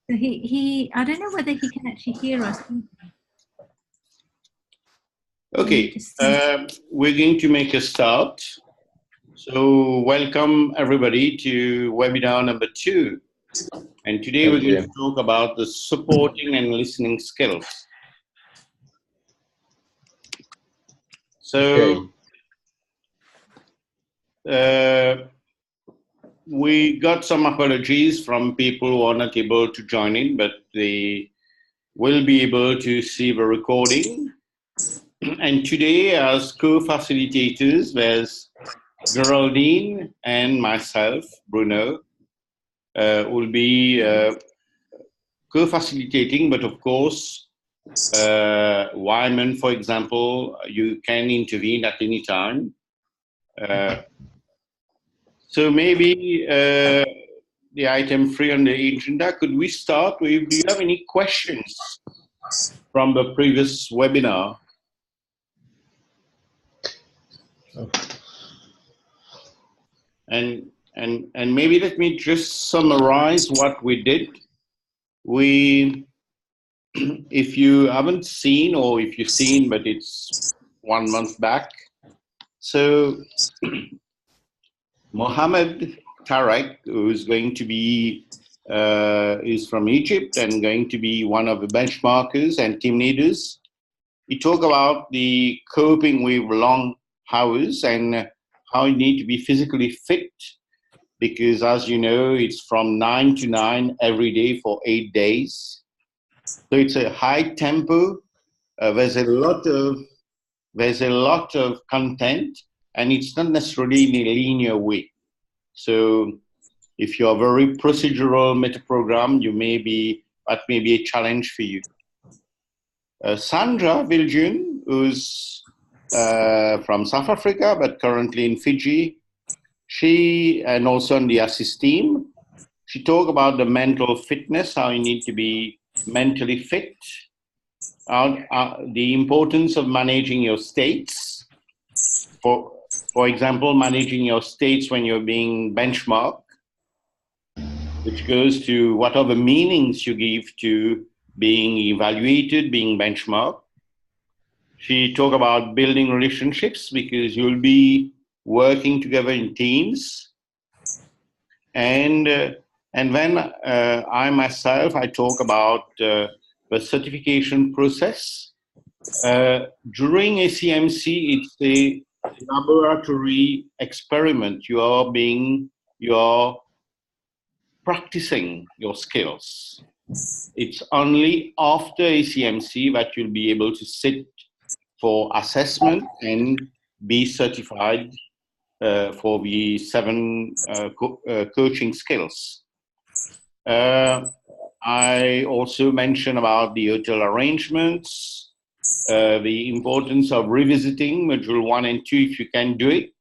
So I don't know whether he can actually hear us. Okay, we're going to make a start. So welcome everybody to webinar number 2. And today we're going to talk about the supporting and listening skills. So we got some apologies from people who are not able to join in, but they will be able to see the recording. And today, as co-facilitators, there's Geraldine and myself, Bruneau, will be co-facilitating, but of course, Wyman, for example, you can intervene at any time. So maybe the item 3 on the agenda, could we start with, do you have any questions from the previous webinar? And maybe let me just summarize what we did. If you haven't seen, or if you've seen, but it's 1 month back. So Mohammed Tarek, who's going to be, is from Egypt and going to be one of the benchmarkers and team leaders. He talked about the coping with long hours and how you need to be physically fit, because as you know, it's from 9 to 9 every day for 8 days. So it's a high tempo. There's a lot of content, and it's not necessarily in a linear way. So if you're very procedural metaprogram, that may be a challenge for you. Sandra Viljun, who's from South Africa, but currently in Fiji, and also on the ASSIST team, she talked about the mental fitness, how you need to be mentally fit, the importance of managing your states. For example, managing your states when you're being benchmarked, which goes to what are the meanings you give to being evaluated, being benchmarked. She talked about building relationships, because you'll be working together in teams. And then I myself, I talk about the certification process. During ACMC, it's a laboratory experiment. You are practicing your skills. It's only after ACMC that you'll be able to sit for assessment and be certified for the 7 coaching skills. I also mentioned about the hotel arrangements, the importance of revisiting module 1 and 2 if you can do it,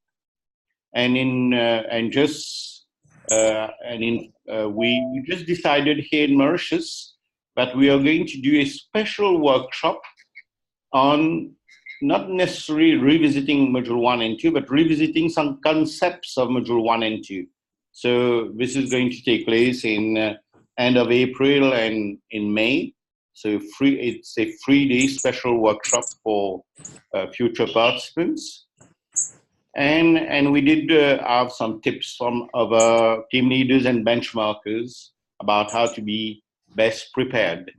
we just decided here in Mauritius that we are going to do a special workshop on not necessarily revisiting module 1 and 2, but revisiting some concepts of module 1 and 2. So this is going to take place in end of April and in May. So it's a 3-day special workshop for future participants. And we did have some tips from other team leaders and benchmarkers about how to be best prepared.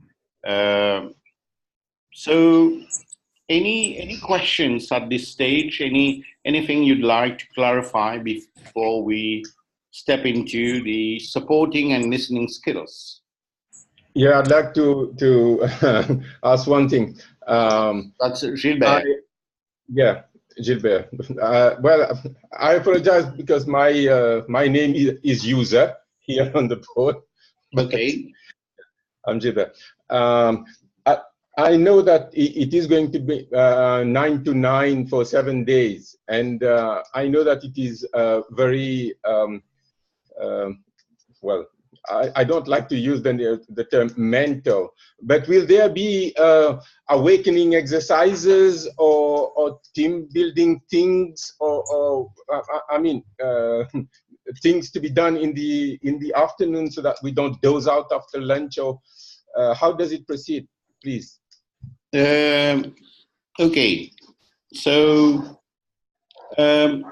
So any questions at this stage? Anything you'd like to clarify before we step into the supporting and listening skills? Yeah, I'd like to ask one thing. That's Gilbert. Gilbert. Well, I apologize because my name is user here on the board. Okay. I'm Gilbert. I know that it is going to be 9 to 9 for 7 days, and I know that it is very well. I don't like to use the term mental, but will there be awakening exercises or team building things, or I mean, things to be done in the afternoon so that we don't doze out after lunch, or how does it proceed, please? Okay, so there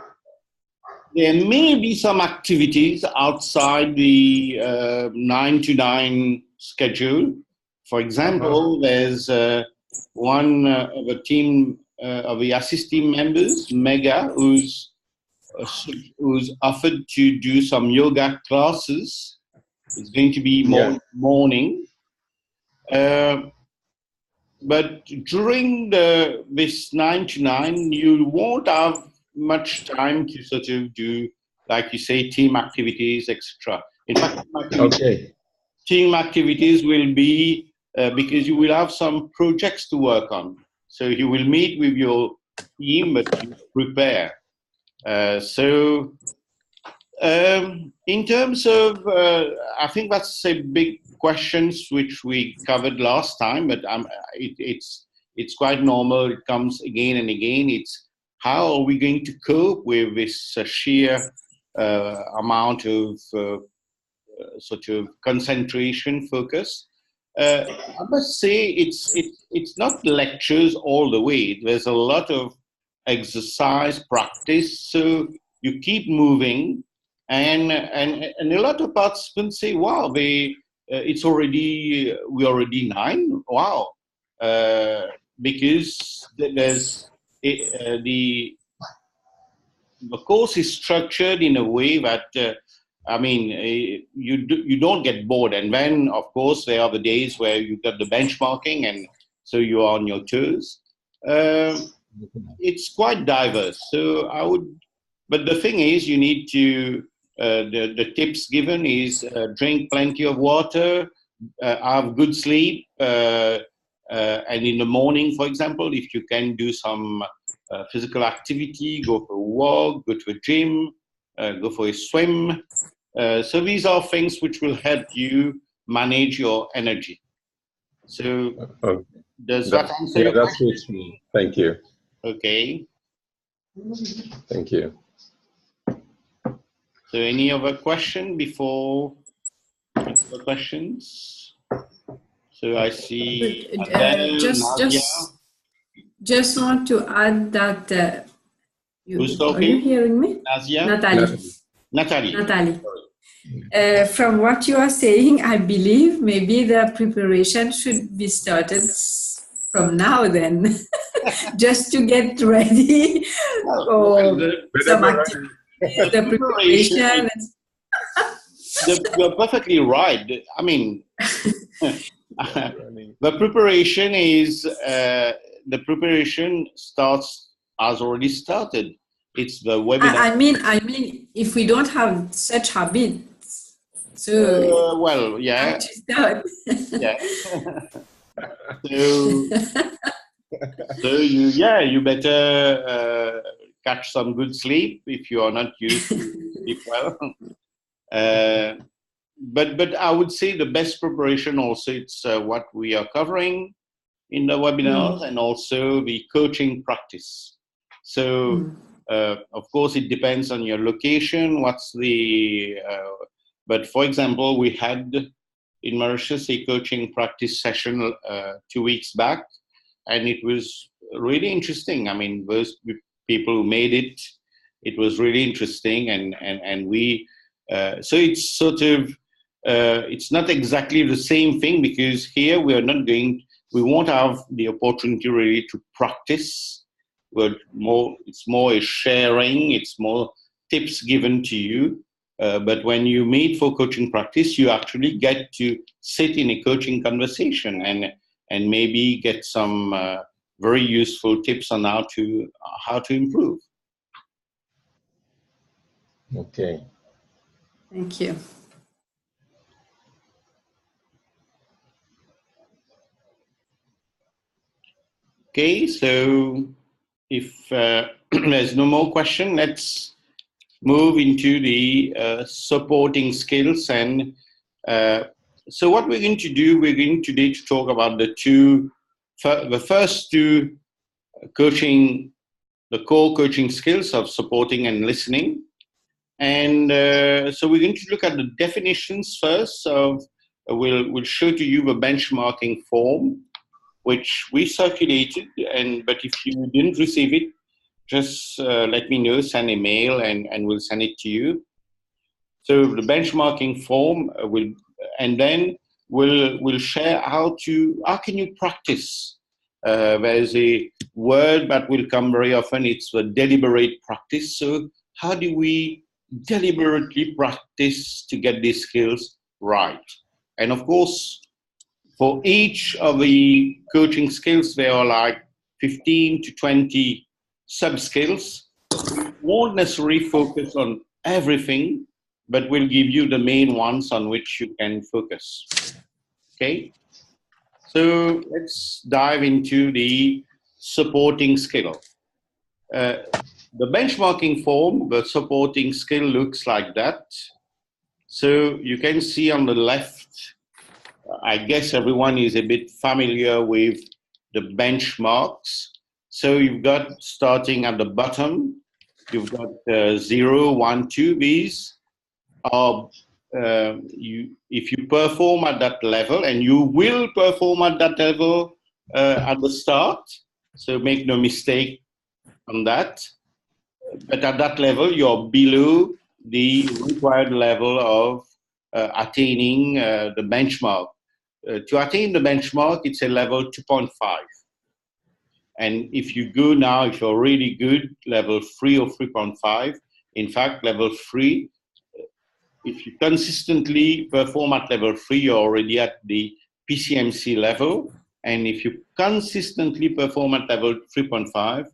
may be some activities outside the 9 to 9 schedule. For example, there's one of a team of the assist team members, Mega, who's offered to do some yoga classes. It's going to be morning. But during this 9 to 9, you won't have much time to sort of do, like you say, team activities, etc. In fact, team activities will be because you will have some projects to work on. So you will meet with your team, but you prepare. In terms of, I think that's a big questions which we covered last time, but it's quite normal. It comes again and again. It's how are we going to cope with this sheer amount of sort of concentration, focus. I must say it's not lectures all the way. There's a lot of exercise, practice, so you keep moving, and a lot of participants say, "Wow, we're already 9. Wow," because there's the course is structured in a way that you don't get bored. And then, of course, there are the days where you got the benchmarking, and so you are on your toes. It's quite diverse. So but the thing is, you need to, the tips given is drink plenty of water, have good sleep, and in the morning, for example, if you can do some physical activity, go for a walk, go to a gym, go for a swim. So these are things which will help you manage your energy. So does that answer your question? That's me. Thank you. Okay. Thank you. So any other question before questions? So I see just want to add that who's talking? Are you hearing me? Nazia? Natalie. From what you are saying, I believe maybe the preparation should be started from now then, just to get ready for some activity. The preparation. You're perfectly right. I mean, the preparation has already started. It's the webinar. I mean, if we don't have such habits, so well, yeah. Yeah. you better catch some good sleep if you are not used to sleep well. But I would say the best preparation also, it's what we are covering in the webinars and also the coaching practice. So of course it depends on your location, but for example, we had in Mauritius a coaching practice session 2 weeks back, and it was really interesting. I mean, those people who made it was really interesting, and we so it's sort of it's not exactly the same thing, because here we won't have the opportunity really to practice. It's more a sharing, it's more tips given to you. But when you meet for coaching practice, you actually get to sit in a coaching conversation and maybe get some very useful tips on how to improve. Okay. Thank you. Okay, so if there's no more question, let's move into the supporting skills. And so what we're going to do, we're going today to talk about the first two the core coaching skills of supporting and listening. And so we're going to look at the definitions first. So we'll show to you the benchmarking form, which we circulated. But if you didn't receive it, just let me know, send a mail, and we'll send it to you. So the benchmarking form and then we'll share how can you practice. There's a word that will come very often. It's the deliberate practice. So how do we deliberately practice to get these skills right? And of course, for each of the coaching skills, there are like 15 to 20 sub-skills. We won't necessarily focus on everything, but we'll give you the main ones on which you can focus. Okay? So let's dive into the supporting skill. The benchmarking form, the supporting skill looks like that. So you can see on the left, I guess everyone is a bit familiar with the benchmarks. So you've got, starting at the bottom, you've got 0, 1, 2. These are, if you perform at that level, and you will perform at that level at the start, so make no mistake on that. But at that level, you're below the required level of attaining the benchmark. To attain the benchmark, it's a level 2.5. And if you go now, if you're really good, level 3 or 3.5, in fact, level 3, if you consistently perform at level 3, you're already at the PCMC level. And if you consistently perform at level 3.5,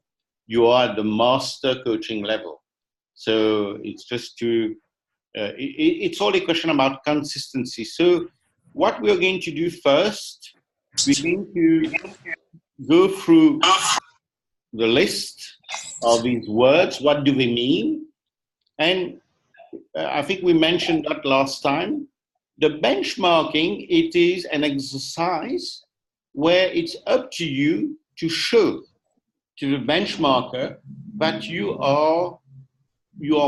you are at the master coaching level. So it's just it's all a question about consistency. So what we're going to do first, we're going to go through the list of these words. What do they mean? And I think we mentioned that last time. The benchmarking, it is an exercise where it's up to you to show to the benchmarker that you are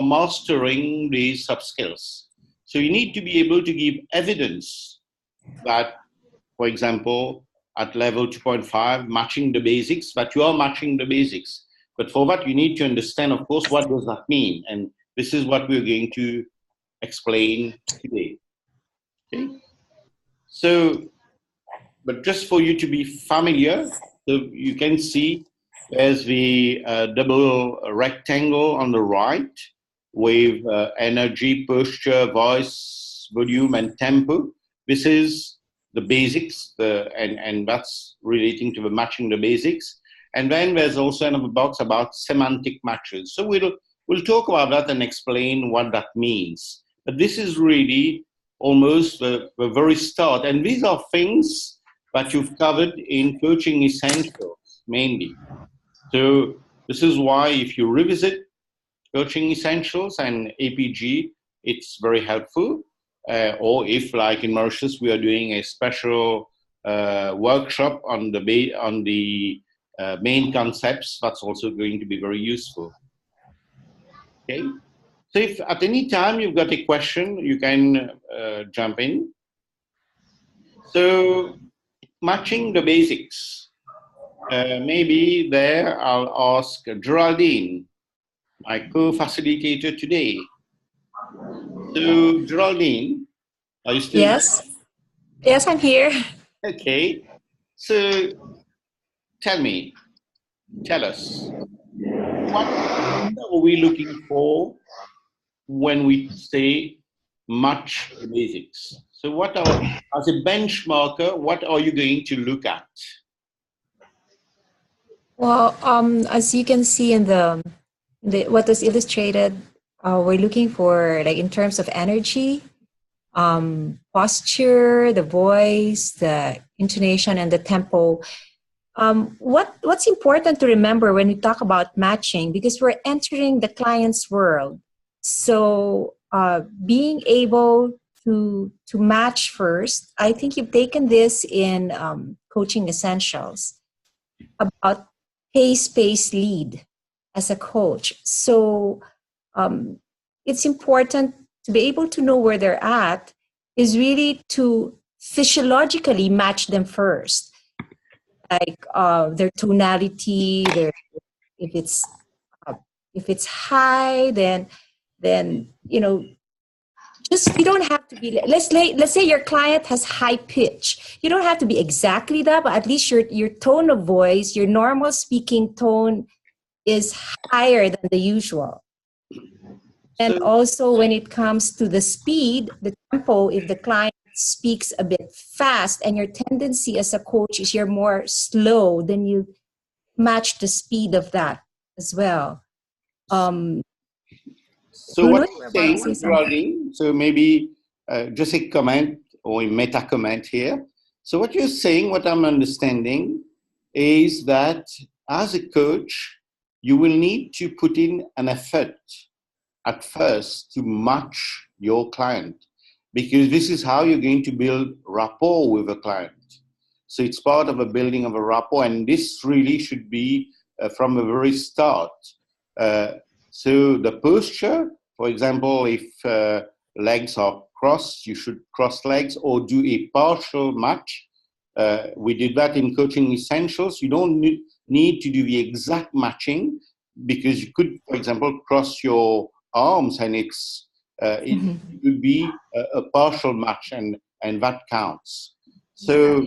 mastering these sub-skills. So you need to be able to give evidence that, for example, at level 2.5, matching the basics, that you are matching the basics. But for that, you need to understand, of course, what does that mean? And this is what we're going to explain today. Okay? So, but just for you to be familiar, so you can see there's the double rectangle on the right with energy, posture, voice, volume, and tempo. This is the basics, and that's relating to the matching the basics. And then there's also another box about semantic matches. So we'll talk about that and explain what that means. But this is really almost the very start. And these are things that you've covered in Coaching Essentials, mainly. So this is why if you revisit Coaching Essentials and APG, it's very helpful. Or if, like in Mauritius, we are doing a special workshop on the main concepts, that's also going to be very useful. Okay. So if at any time you've got a question, you can jump in. So matching the basics. Maybe there I'll ask Geraldine, my co-facilitator today. So Geraldine, are you still there? Yes, I'm here. Okay. So tell us, what are we looking for when we say match the basics? So as a benchmarker, what are you going to look at? Well, as you can see in the what was illustrated, we're looking for, like, in terms of energy, posture, the voice, the intonation, and the tempo. What's important to remember when we talk about matching, because we're entering the client's world. So being able to match first, I think you've taken this in Coaching Essentials about pace, lead as a coach. So it's important to be able to know where they're at is really to physiologically match them first, like their tonality, their if it's high, then just you don't have to be. Let's say your client has high pitch. You don't have to be exactly that, but at least your tone of voice, your normal speaking tone, is higher than the usual. And also when it comes to the speed, the tempo, if the client speaks a bit fast and your tendency as a coach is you're more slow, then you match the speed of that as well. So Bruno, what you're saying, Geraldine, so maybe just a comment or a meta comment here. So what you're saying, what I'm understanding, is that as a coach, you will need to put in an effort at first to match your client, because this is how you're going to build rapport with a client. So it's part of a building of a rapport, and this really should be from the very start. So the posture, for example, if legs are crossed, you should cross legs or do a partial match. We did that in Coaching Essentials. You don't need to do the exact matching, because you could, for example, cross your arms and it would be a partial match, and that counts. So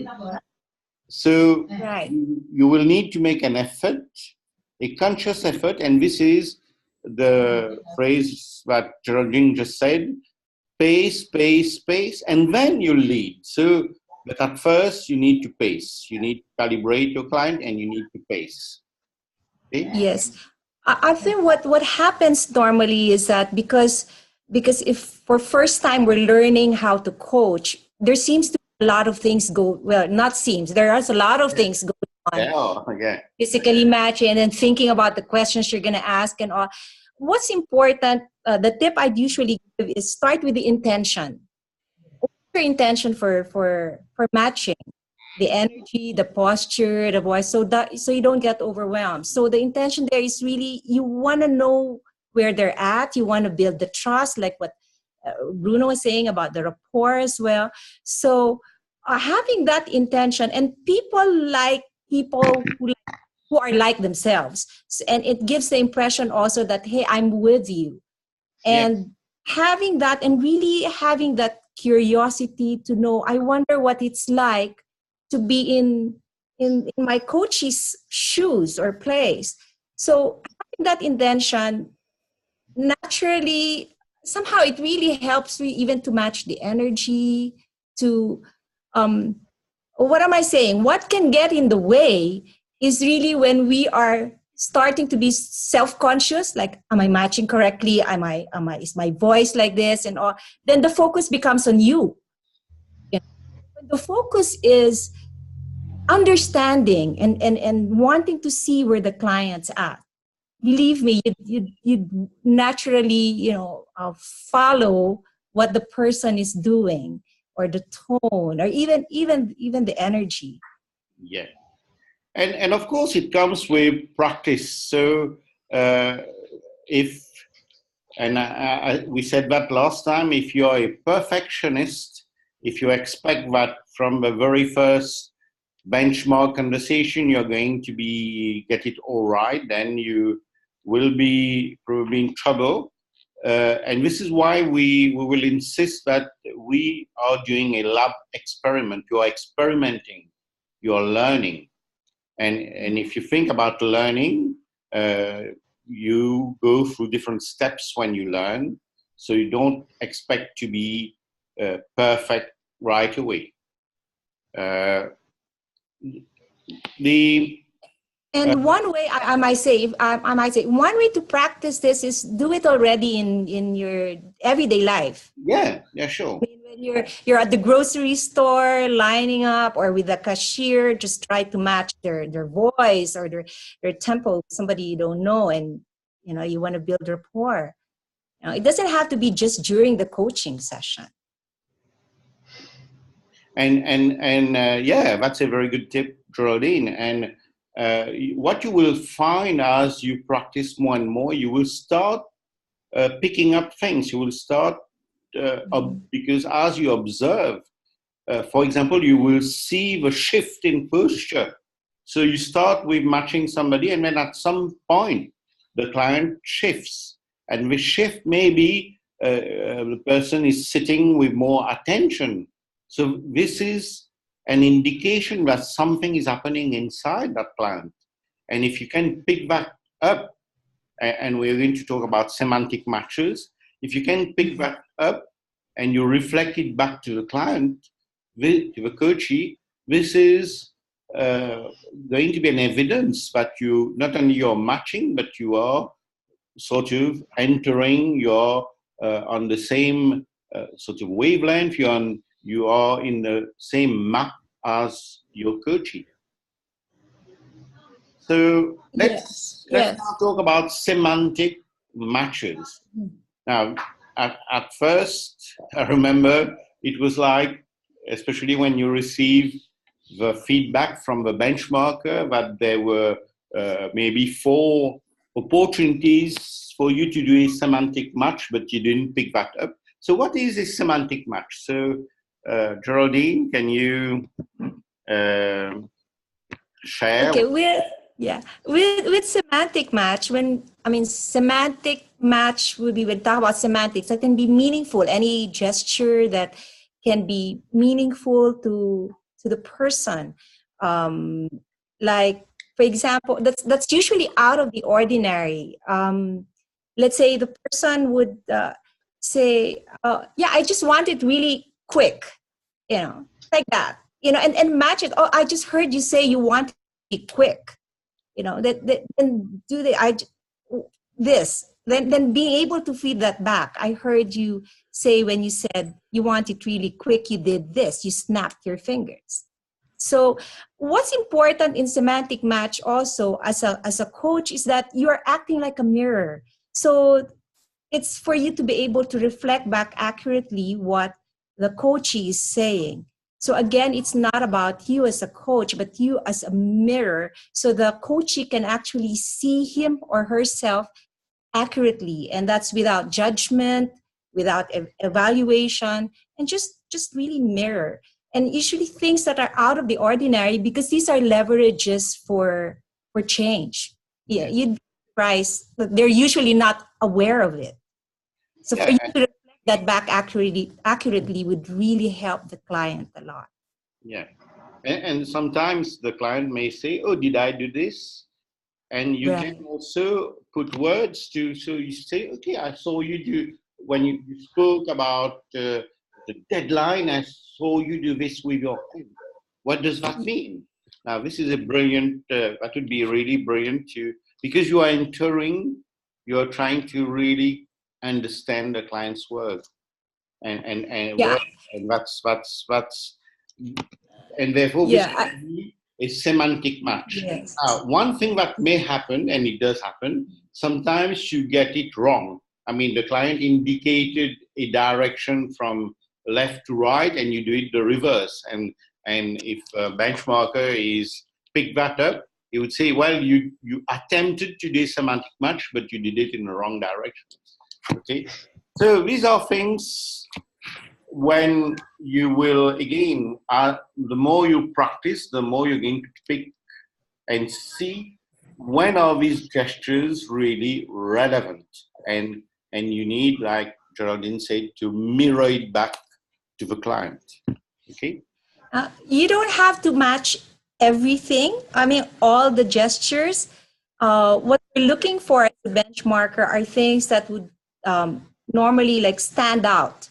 right. you will need to make an effort, a conscious effort, and this is the phrase that Geraldine just said: pace, pace, pace, and then you lead. So, but at first you need to pace. You need to calibrate your client, and you need to pace. Okay? Yes. I think what happens normally is that because if for first time we're learning how to coach, there seems to be a lot of things there are a lot of things going on. Yeah. Physically matching and then thinking about the questions you're going to ask and all. What's important, the tip I'd usually give is start with the intention. What's your intention for matching? The energy, the posture, the voice, so you don't get overwhelmed. So the intention there is really you want to know where they're at. You want to build the trust, like what Bruno was saying about the rapport as well. So having that intention, and people like people who are like themselves, and it gives the impression also that, hey, I'm with you, and having that, and really having that curiosity to know, I wonder what it's like to be in my coach's shoes or place. So having that intention, naturally, somehow it really helps me even to match the energy to, what am I saying? What can get in the way is really when we are starting to be self-conscious, like, am I matching correctly? Is my voice like this and all? Then the focus becomes on you. The focus is understanding and wanting to see where the client's at. Believe me, you naturally, follow what the person is doing, or the tone, or even the energy. Yeah. And of course it comes with practice. So we said that last time, if you're a perfectionist, if you expect that from the very first benchmark conversation you're going to get it all right, then you will be probably in trouble. And this is why we will insist that we are doing a lab experiment. You are experimenting, you are learning. And if you think about learning, you go through different steps when you learn. So you don't expect to be perfect right away. One way I might say, one way to practice this is do it already in your everyday life. Yeah, sure. When you're at the grocery store lining up, or with the cashier, just try to match their voice or their tempo, somebody you don't know, and you want to build rapport. It doesn't have to be just during the coaching session. And that's a very good tip, Geraldine. And what you will find as you practice more and more, you will start picking up things. You will start, because as you observe, for example, you will see the shift in posture. So you start with matching somebody, and then at some point, the client shifts. And the shift may be the person is sitting with more attention. So this is an indication that something is happening inside that client. And if you can pick that up, and we're going to talk about semantic matches, if you can pick that up and you reflect it back to the client, to the coachee, this is going to be an evidence that you, not only you're matching, but you are sort of entering your on the same sort of wavelength. You are in the same map as your coachee. So let's now talk about semantic matches. Now, at first, I remember it was like, especially when you receive the feedback from the benchmarker, that there were maybe 4 opportunities for you to do a semantic match, but you didn't pick that up. So what is a semantic match? So Geraldine, can you share? Okay, with semantic match, semantic match would be, when talk about semantics, that can be meaningful. Any gesture that can be meaningful to the person. Like, for example, that's usually out of the ordinary. Let's say the person would say, I just want it really quick, like that, and match it. Oh, I just heard you say you want it quick, then do then being able to feed that back. I heard you say, when you said you want it really quick, you did this, you snapped your fingers. So what's important in semantic match also as a coach is that you're acting like a mirror. So it's for you to be able to reflect back accurately what the coachee is saying. So again, it's not about you as a coach, but you as a mirror, so the coachee can actually see him or herself accurately. And that's without judgment, without evaluation, and just really mirror. And usually things that are out of the ordinary, because these are leverages for change. Yeah, you'd be surprised that they're usually not aware of it. So for you to reflect that back accurately would really help the client a lot. Yeah. And sometimes the client may say, oh, did I do this? And you can also put words to, so you say, okay, I saw you do, when you spoke about the deadline, I saw you do this with your pen. What does that mean? Now, this is a brilliant, that would be really brilliant too, because you are entering, you're trying to really understand the client's work. And that's and therefore this can be a semantic match. Yes. One thing that may happen, and it does happen, sometimes you get it wrong. I mean, the client indicated a direction from left to right, and you do it the reverse. And if a benchmarker is pick that up, he would say, well, you attempted to do semantic match, but you did it in the wrong direction. Okay, so these are things when you will, again, the more you practice, the more you're going to pick and see when are these gestures really relevant. And you need, like Geraldine said, to mirror it back to the client. Okay? You don't have to match everything. I mean, all the gestures. What we're looking for as a benchmarker are things that would normally like stand out,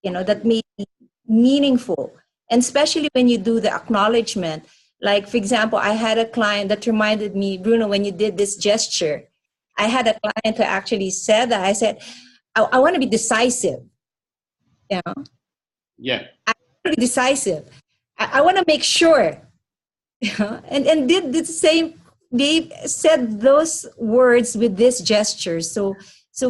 that may be meaningful. And especially when you do the acknowledgement. Like, for example, I had a client that reminded me, Bruno, when you did this gesture, I had a client who actually said that. I said, I want to be decisive. Yeah. I want to be decisive. I want to make sure. And did the same, said those words with this gesture. So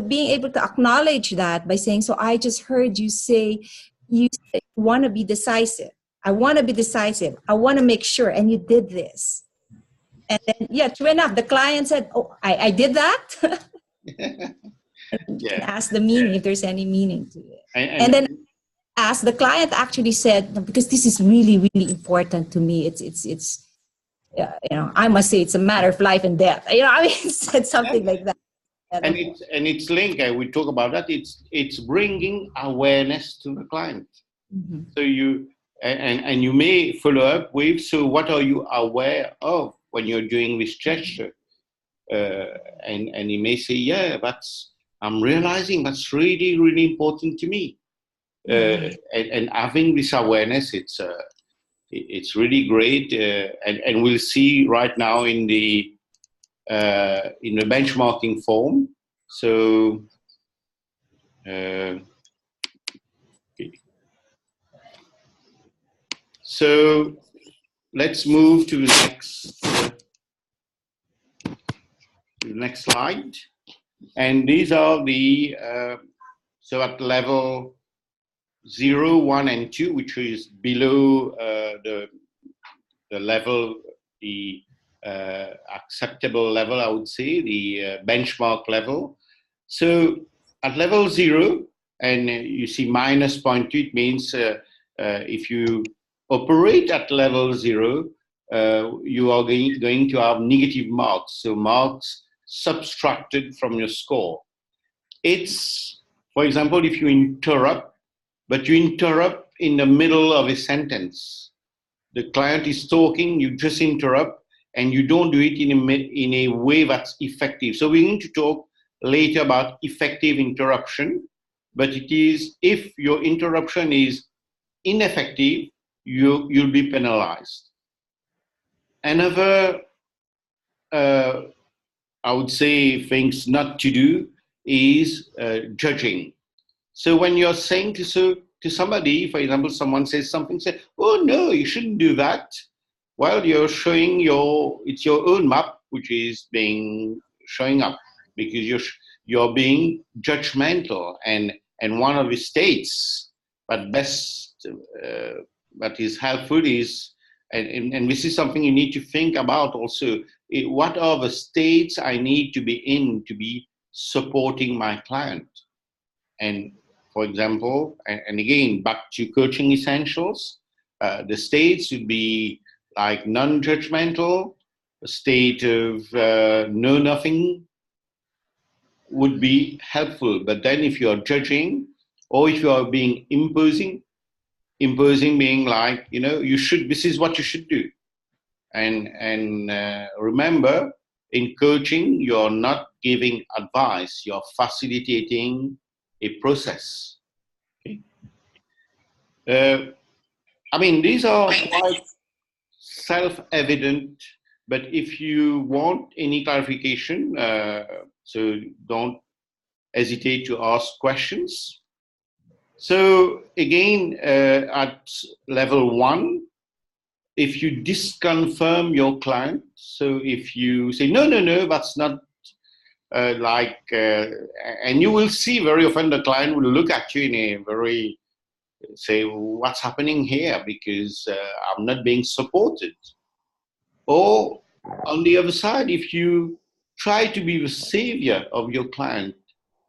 being able to acknowledge that by saying, so I just heard you say, you want to be decisive. I want to be decisive. I want to make sure. And you did this. And then, true enough, the client said, oh, I did that. You can ask the meaning if there's any meaning to it. And then as the client actually said, "No, because this is really, really important to me. It's you know, I must say it's a matter of life and death." You know, I mean, it said something like that. And it's linked. We talk about that. It's bringing awareness to the client. Mm-hmm. So you you may follow up with, so what are you aware of when you're doing this gesture? And you may say, yeah, I'm realizing that's really, really important to me. And having this awareness, it's really great. And we'll see right now in the benchmarking form. So, so let's move to the next slide. And these are the, so at level 0, 1, and 2, which is below the level, the acceptable level, I would say, the benchmark level. So at level 0, and you see minus 0.2, it means if you operate at level 0, you are going to have negative marks, so marks subtracted from your score. It's, for example, if you interrupt, but you interrupt in the middle of a sentence. The client is talking, you just interrupt, and you don't do it in a way that's effective. So we need to talk later about effective interruption, but it is, if your interruption is ineffective, you'll be penalized. Another, I would say, things not to do is judging. So when you're saying to somebody, for example, someone says something, say, "Oh no, you shouldn't do that." Well, you're showing it's your own map which is showing up, because you're being judgmental, and one of the states that that is helpful is, and this is something you need to think about also, what are the states I need to be in to be supporting my client? And for example, and again, back to coaching essentials, the states would be like non-judgmental, a state of know-nothing would be helpful. But then if you're judging, or if you are being imposing being like, this is what you should do. And remember, in coaching, you're not giving advice, you're facilitating a process. Okay? I mean, these are quite self-evident, but if you want any clarification, so don't hesitate to ask questions. So again, at level 1, if you disconfirm your client, so if you say, no, that's not and you will see very often the client will look at you in a very, say, what's happening here, because I'm not being supported. Or on the other side, if you try to be the savior of your client,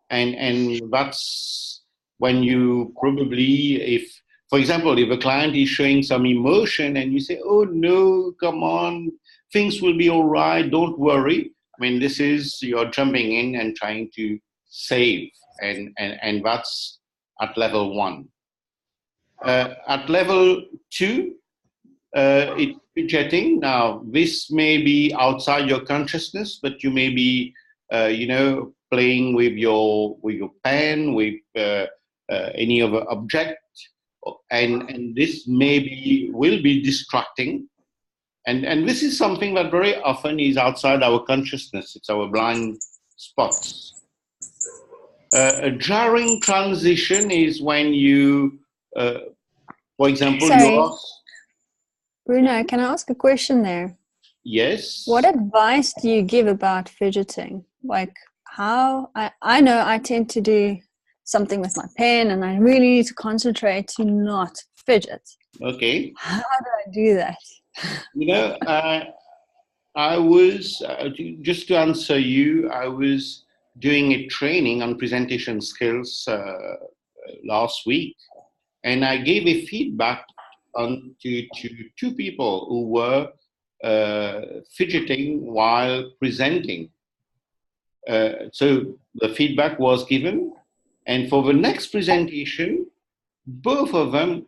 and that's when you probably, if, for example, if a client is showing some emotion and you say, "Oh no, come on, things will be all right, don't worry." I mean, this is, you're jumping in and trying to save, and that's at level 1. At level 2, it's fidgeting. Now, this may be outside your consciousness, but you may be, playing with your pen, with any other object, and this will be distracting. And this is something that very often is outside our consciousness. It's our blind spots. A jarring transition is when you, for example, Sorry. Bruno, can I ask a question there? Yes. What advice do you give about fidgeting? Like, how, I know I tend to do something with my pen and I really need to concentrate to not fidget. Okay. How do I do that? I was, just to answer you, I was doing a training on presentation skills last week, and I gave a feedback to two people who were fidgeting while presenting. So the feedback was given, and for the next presentation, both of them,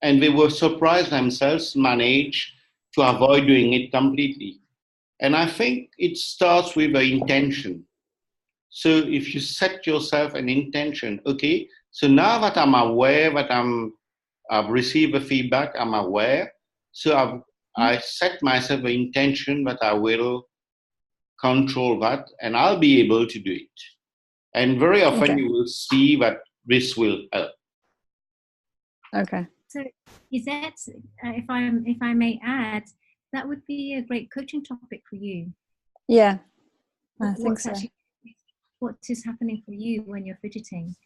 and they were surprised themselves, managed to avoid doing it completely. And I think it starts with the intention. So if you set yourself an intention, okay, so now that I'm aware that I've received the feedback, I'm aware, so I set myself an intention that I will control that, and I'll be able to do it. And very often you will see that this will help. Okay. So is that, if I may add, that would be a great coaching topic for you. Yeah, I think so. What is happening for you when you're fidgeting?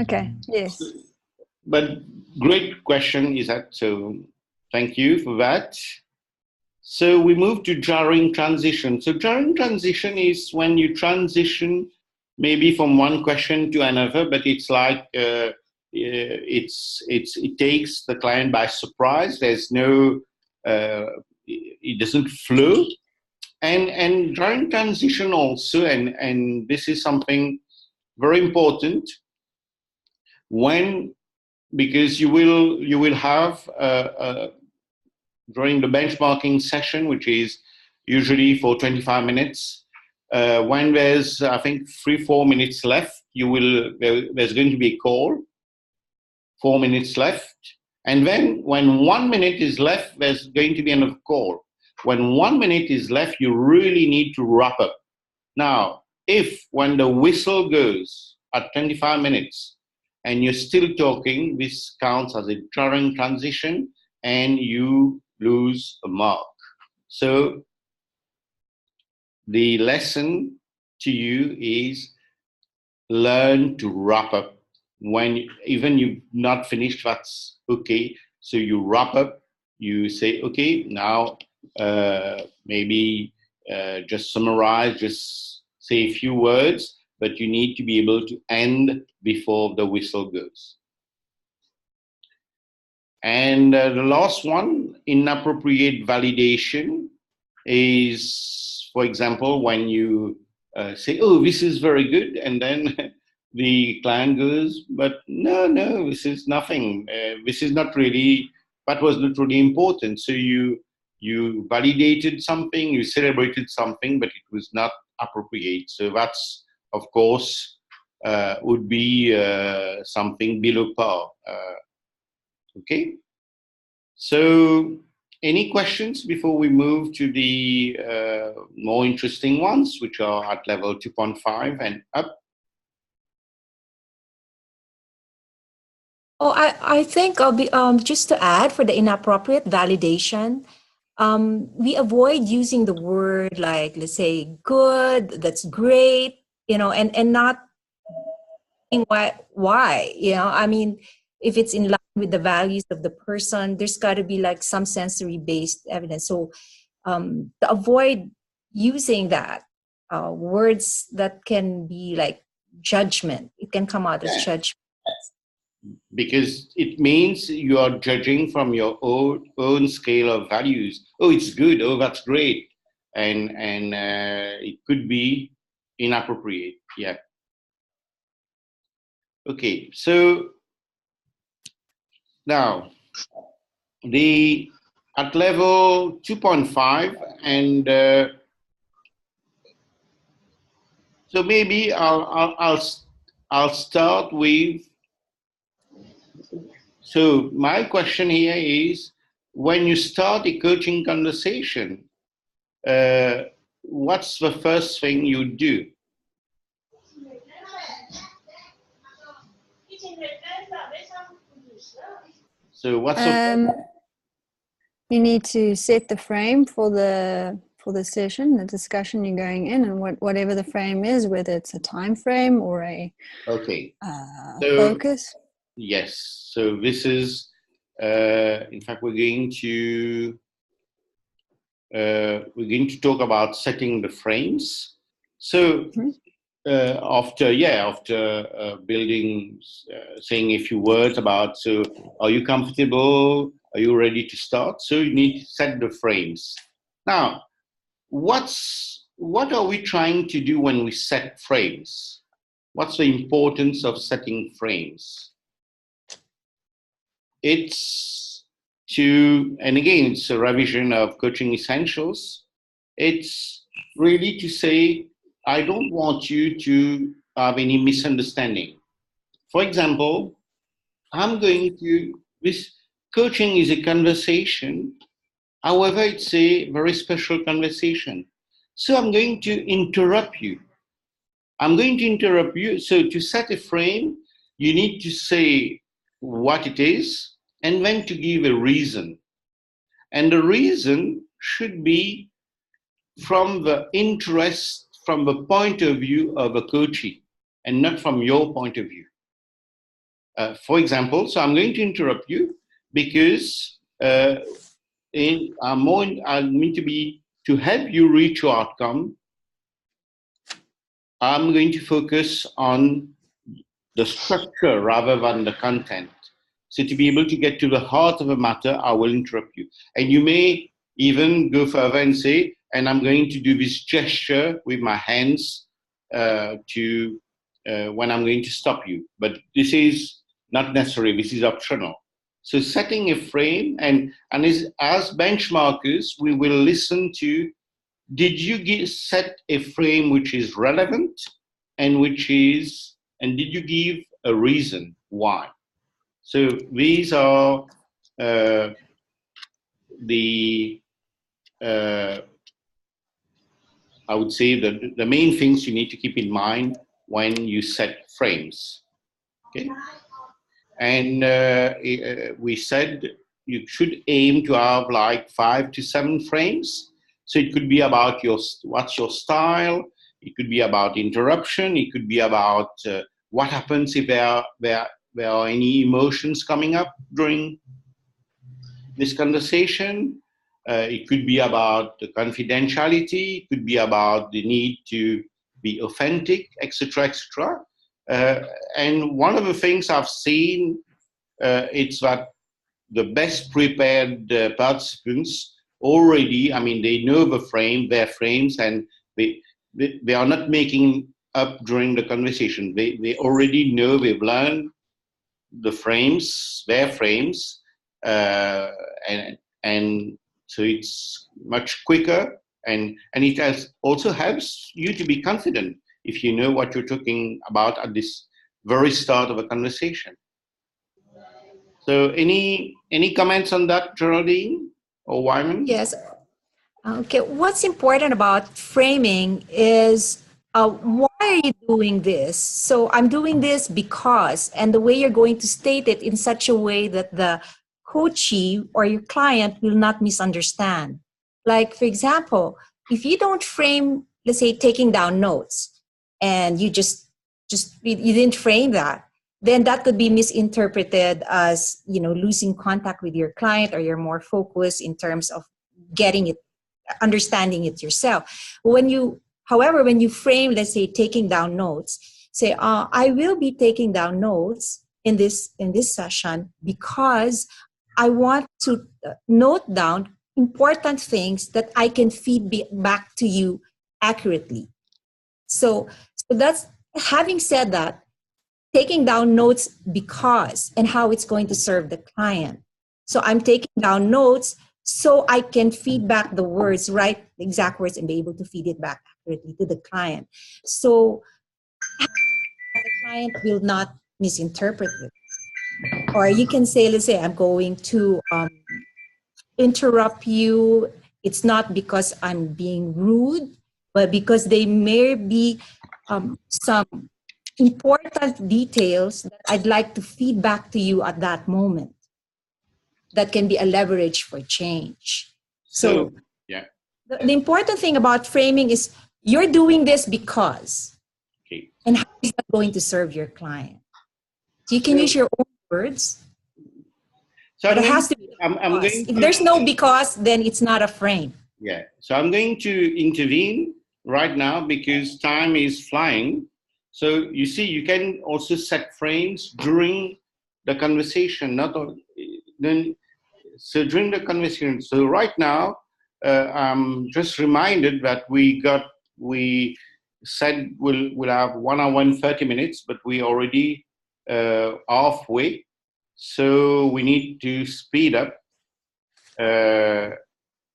Okay, yes. But great question is that, so thank you for that. So we move to jarring transition. So jarring transition is when you transition maybe from one question to another, but it's like it takes the client by surprise. There's no, it doesn't flow. And jarring transition also, and this is something very important, because you will have during the benchmarking session, which is usually for 25 minutes, when there's, I think, 3-4 minutes left, there's going to be a call, 4 minutes left. And then when 1 minute is left, there's going to be another call. When 1 minute is left, you really need to wrap up. Now, when the whistle goes at 25 minutes and you're still talking, this counts as a jarring transition and you lose a mark. So the lesson to you is learn to wrap up. When even you've not finished, that's okay. So you wrap up, you say, okay, now maybe just summarize, just say a few words, but you need to be able to end before the whistle goes. And the last one, inappropriate validation, is, for example, when you say, oh, this is very good, and then the client goes, but no, this is nothing. This is not really, that was not really important. So you validated something, you celebrated something, but it was not appropriate. So that's, of course, would be something below par. Okay, so any questions before we move to the more interesting ones, which are at level 2.5 and up? Oh, I think I'll be just to add for the inappropriate validation, we avoid using the word like, let's say, good, that's great, and not why, I mean, if it's in line with the values of the person, there's got to be like some sensory based evidence. So to avoid using that words that can be like judgment, it can come out as judgment. Because it means you are judging from your own scale of values. Oh, it's good. Oh, that's great. And it could be inappropriate. Yeah. Okay. So now at level 2.5, and so maybe I'll start with. So my question here is, when you start a coaching conversation, what's the first thing you do? So what's you need to set the frame for the session, the discussion you're going in, and whatever the frame is, whether it's a time frame or a focus. Yes. So this is, in fact, we're going to talk about setting the frames. So after building, saying a few words about, so are you comfortable? Are you ready to start? So you need to set the frames. Now, what are we trying to do when we set frames? What's the importance of setting frames? It's and again, it's a revision of Coaching Essentials. It's really to say, I don't want you to have any misunderstanding. For example, this coaching is a conversation. However, it's a very special conversation. So I'm going to interrupt you. So to set a frame, you need to say what it is and then to give a reason. And the reason should be from the interest, from the point of view of a coachee, and not from your point of view. For example, so I'm going to interrupt you because I mean to help you reach your outcome. I'm going to focus on the structure rather than the content. So to be able to get to the heart of the matter, I will interrupt you. And you may even go further and say, and I'm going to do this gesture with my hands when I'm going to stop you. But this is not necessary, this is optional. So setting a frame, and as benchmarkers, we will listen to, did you set a frame which is relevant and did you give a reason why? So these are I would say the main things you need to keep in mind when you set frames. Okay, and we said you should aim to have like 5 to 7 frames. So it could be about what's your style. It could be about interruption. It could be about what happens if there are any emotions coming up during this conversation. It could be about the confidentiality. It could be about the need to be authentic, etc., etc. And one of the things I've seen, it's that the best prepared participants already, I mean, they know their frames, and they are not making up during the conversation. They already know, they've learned the frames, their frames, and so it's much quicker, and it also helps you to be confident if you know what you're talking about at this very start of a conversation. So any comments on that, Geraldine or Wyman? Yes. Okay. What's important about framing is why are you doing this? So I'm doing this because, and the way you're going to state it in such a way that the coachee or your client will not misunderstand. Like, for example, if you don't frame, let's say, taking down notes, and you you didn't frame that, then that could be misinterpreted as, losing contact with your client, or you're more focused in terms of getting it, understanding it yourself. However, when you frame, let's say, taking down notes, say, I will be taking down notes in this session because I want to note down important things that I can feed back to you accurately. So that's, having said that, taking down notes because, and how it's going to serve the client. So I'm taking down notes so I can feed back the words, right, the exact words, and be able to feed it back accurately to the client. So the client will not misinterpret it. Or you can say, let's say, I'm going to interrupt you. It's not because I'm being rude, but because they may be some important details that I'd like to feed back to you at that moment. That can be a leverage for change. So yeah. The important thing about framing is you're doing this because. Okay. And how is that going to serve your client? So you can use your own words. So but it has to be if there's no because, then it's not a frame. Yeah. So I'm going to intervene right now because time is flying. So you see, you can also set frames during the conversation, not then. So during the conversation. So right now, I'm just reminded that we said we'll have 1 hour and 30 minutes, but we already halfway. So we need to speed up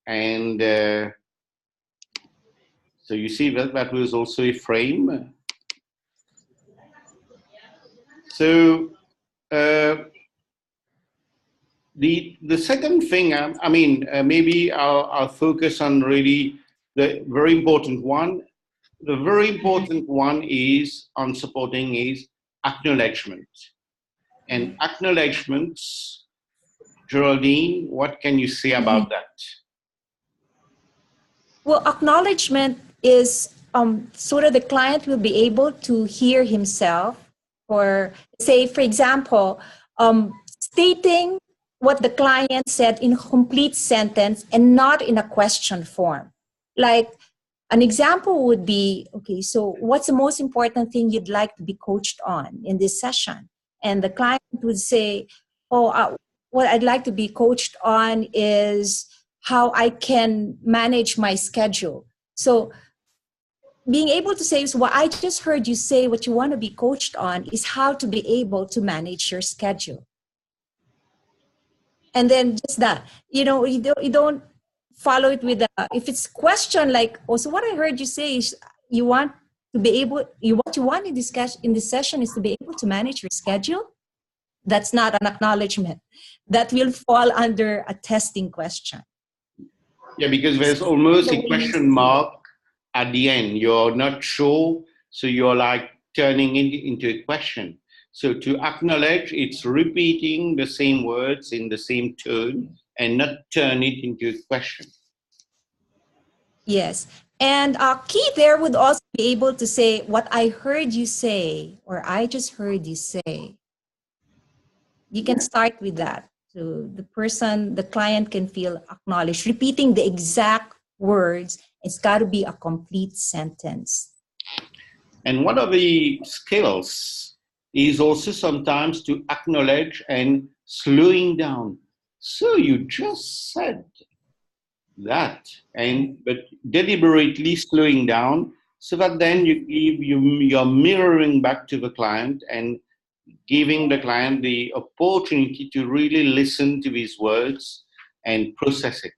and. So you see that was also a frame. So the second thing, I mean, maybe I'll focus on really the very important one. The very important one is on supporting is acknowledgement. And acknowledgements, Geraldine, what can you say about that? Well, acknowledgement is so that the client will be able to hear himself, or say, for example, stating what the client said in a complete sentence and not in a question form. Like an example would be, okay, so what's the most important thing you'd like to be coached on in this session? And the client would say, oh, what I'd like to be coached on is how I can manage my schedule. So being able to say, so what I just heard you say, what you want to be coached on is how to be able to manage your schedule. And then just that, you don't follow it with if it's question like, oh, so what I heard you say is you want to be able, what you want in this session is to be able to manage your schedule. That's not an acknowledgement. That will fall under a testing question. Yeah, because there's almost a question mark at the end. You're not sure, so you're like turning it into a question. So to acknowledge, it's repeating the same words in the same tone and not turn it into a question. Yes. And key there would also be able to say, what I heard you say, or I just heard you say. You can start with that. So the client can feel acknowledged. Repeating the exact words, it's got to be a complete sentence. And one of the skills is also sometimes to acknowledge and slowing down. So you just said that, but deliberately slowing down so that then you're mirroring back to the client and giving the client the opportunity to really listen to these words and process it.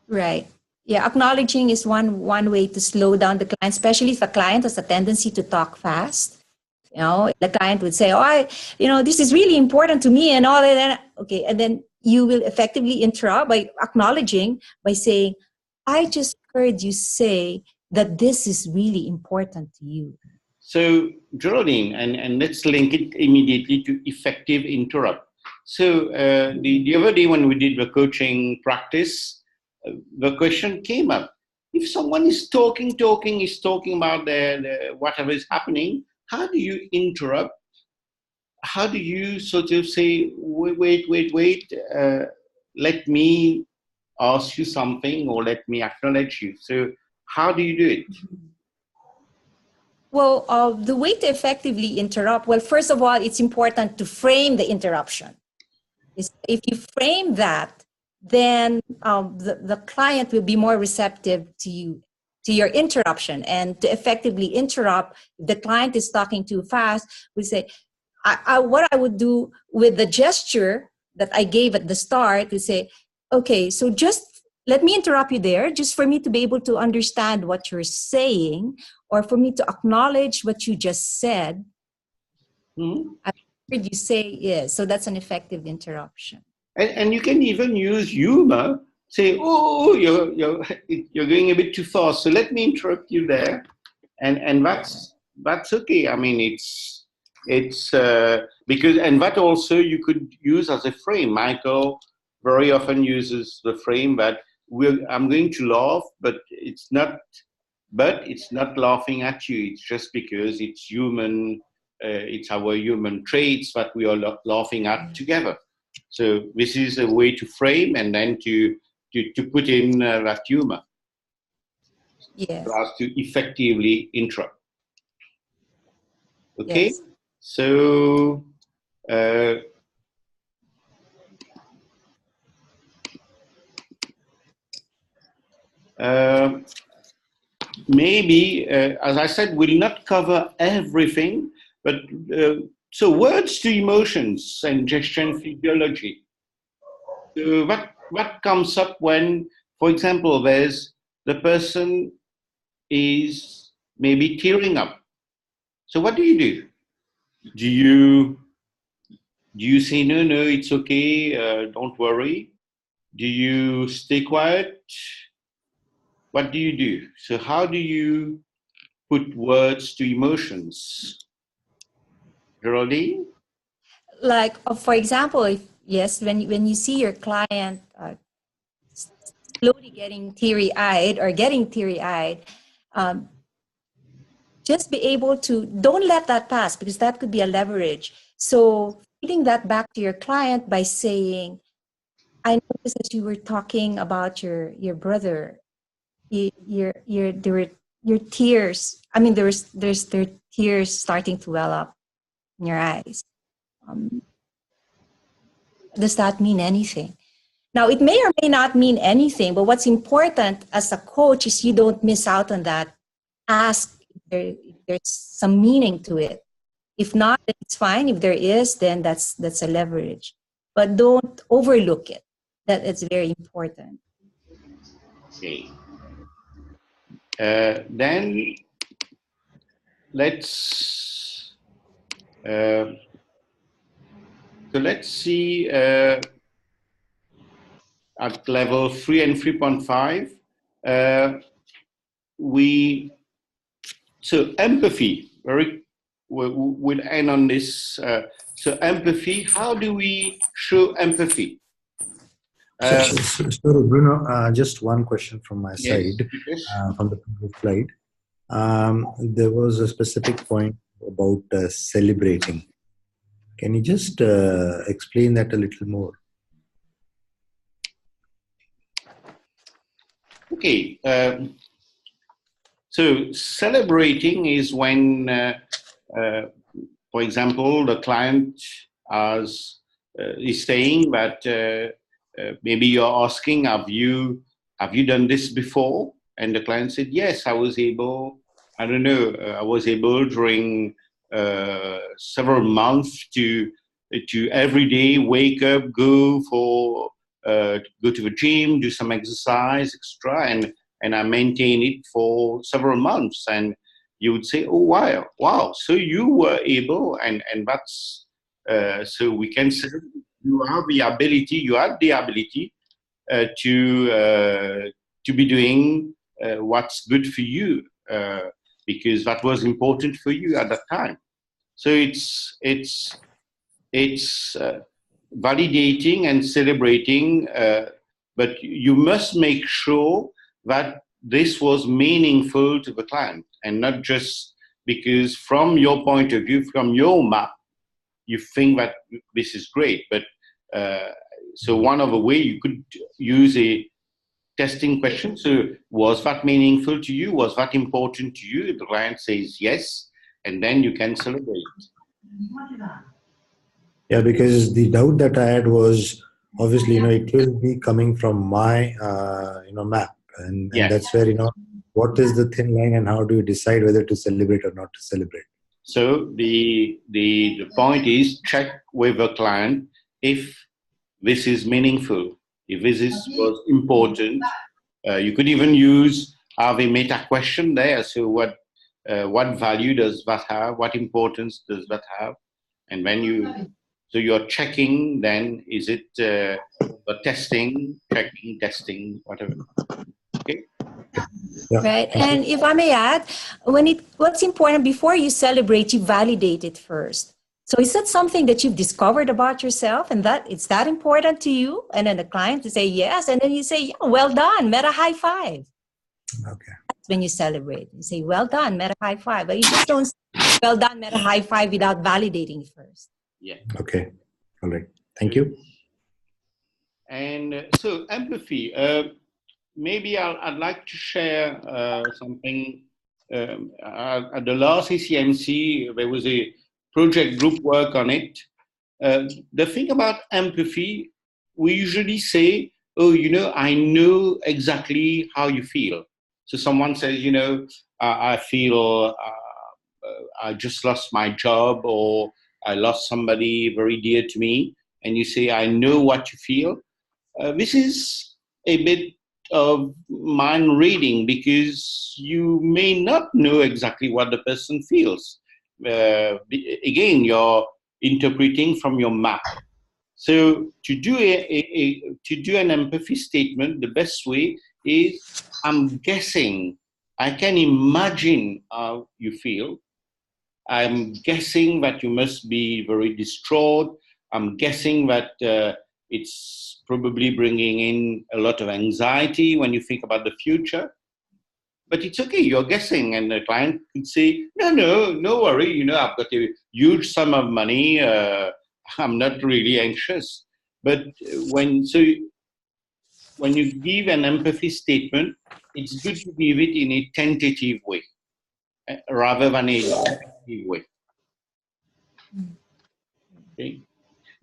Right. Yeah, acknowledging is one way to slow down the client, especially if a client has a tendency to talk fast. The client would say, oh, this is really important to me and all that. Okay, and then you will effectively interrupt by acknowledging, by saying, I just heard you say that this is really important to you. So, Geraldine, and let's link it immediately to effective interrupt. So, the other day when we did the coaching practice, the question came up. If someone is talking about whatever is happening, how do you interrupt? How do you sort of say, wait, let me ask you something or let me acknowledge you? So how do you do it? Well, the way to effectively interrupt, well, first of all, it's important to frame the interruption. If you frame that, then the client will be more receptive to your interruption. And to effectively interrupt, if the client is talking too fast, we say, what I would do with the gesture that I gave at the start, to say, okay, so just let me interrupt you there, just for me to be able to understand what you're saying, or for me to acknowledge what you just said. Mm-hmm. I heard you say, yes, so that's an effective interruption. And you can even use humor. Say, oh, you're going a bit too fast, so let me interrupt you there, and that's okay. I mean, it's because, and that also you could use as a frame. Michael very often uses the frame that I'm going to laugh, but it's not laughing at you. It's just because it's human. It's our human traits that we are laughing at together. So this is a way to frame and then to to put in that humor. Yes. For us to effectively interrupt. Okay? Yes. So, maybe, as I said, we'll not cover everything, but so words to emotions and gesture physiology. So what comes up when, for example, there's the person is maybe tearing up. So what do? Do you say, no, it's okay, don't worry? Do you stay quiet? What do you do? So how do you put words to emotions? Geraldine? Like, for example, when you see your client slowly getting teary-eyed, just be able to, don't let that pass, because that could be a leverage. So feeding that back to your client by saying, I noticed that you were talking about your brother, your tears. I mean, there are tears starting to well up in your eyes. Does that mean anything? Now, it may or may not mean anything, but what's important as a coach is you don't miss out on that. Ask if there's some meaning to it. If not, then it's fine. If there is, then that's a leverage. But don't overlook it. That it's very important. Okay. Then let's see at level 3 and 3.5. So empathy. We'll end on this. So empathy. How do we show empathy? So Bruno, just one question from my side, yes. From the previous slide. There was a specific point about celebrating. Can you just explain that a little more? Okay. So celebrating is when, for example, the client is saying that maybe you're asking, have you done this before? And the client said, yes, I was able. I don't know. I was able during several months to every day wake up, go to the gym, do some exercise, extra, and I maintain it for several months. And you would say, oh, wow. So you were able, and that's, so we can say you have the ability to be doing what's good for you, because that was important for you at that time. So it's validating and celebrating, but you must make sure that this was meaningful to the client, and not just because from your point of view, from your map, you think that this is great. But so one of the way you could use a testing question. So was that meaningful to you? Was that important to you? If the client says yes, and then you can celebrate. Yeah, because the doubt that I had was, obviously, it will be coming from my, map. And that's where, what is the thin line and how do you decide whether to celebrate or not to celebrate? So the point is, check with the client if this is meaningful, if this was important. You could even have a meta question there. So what value does that have? What importance does that have? And when you're checking, then is it testing, checking, testing, whatever. Okay. Yeah. Right. And if I may add, what's important before you celebrate, you validate it first. So is that something that you've discovered about yourself and that it's that important to you? And then the client to say yes. And then you say, yeah, well done, meta high five. Okay. That's when you celebrate. You say, well done, meta high five. But you just don't say, well done, meta high five without validating it first. Yeah. Okay. All right. Thank you. And so empathy, maybe I'd like to share something. At the last ACMC, there was a project group work on it. The thing about empathy, we usually say, oh, I know exactly how you feel. So someone says, I feel I just lost my job, or I lost somebody very dear to me. And you say, I know what you feel. This is a bit of mind reading, because you may not know exactly what the person feels. Again, you're interpreting from your map. So to do an empathy statement, the best way is, I'm guessing, I can imagine how you feel. I'm guessing that you must be very distraught. I'm guessing that it's probably bringing in a lot of anxiety when you think about the future. But it's okay, you're guessing. And the client could say, no worry, I've got a huge sum of money. I'm not really anxious. But when you give an empathy statement, it's good to give it in a tentative way rather than a definitive way. Okay.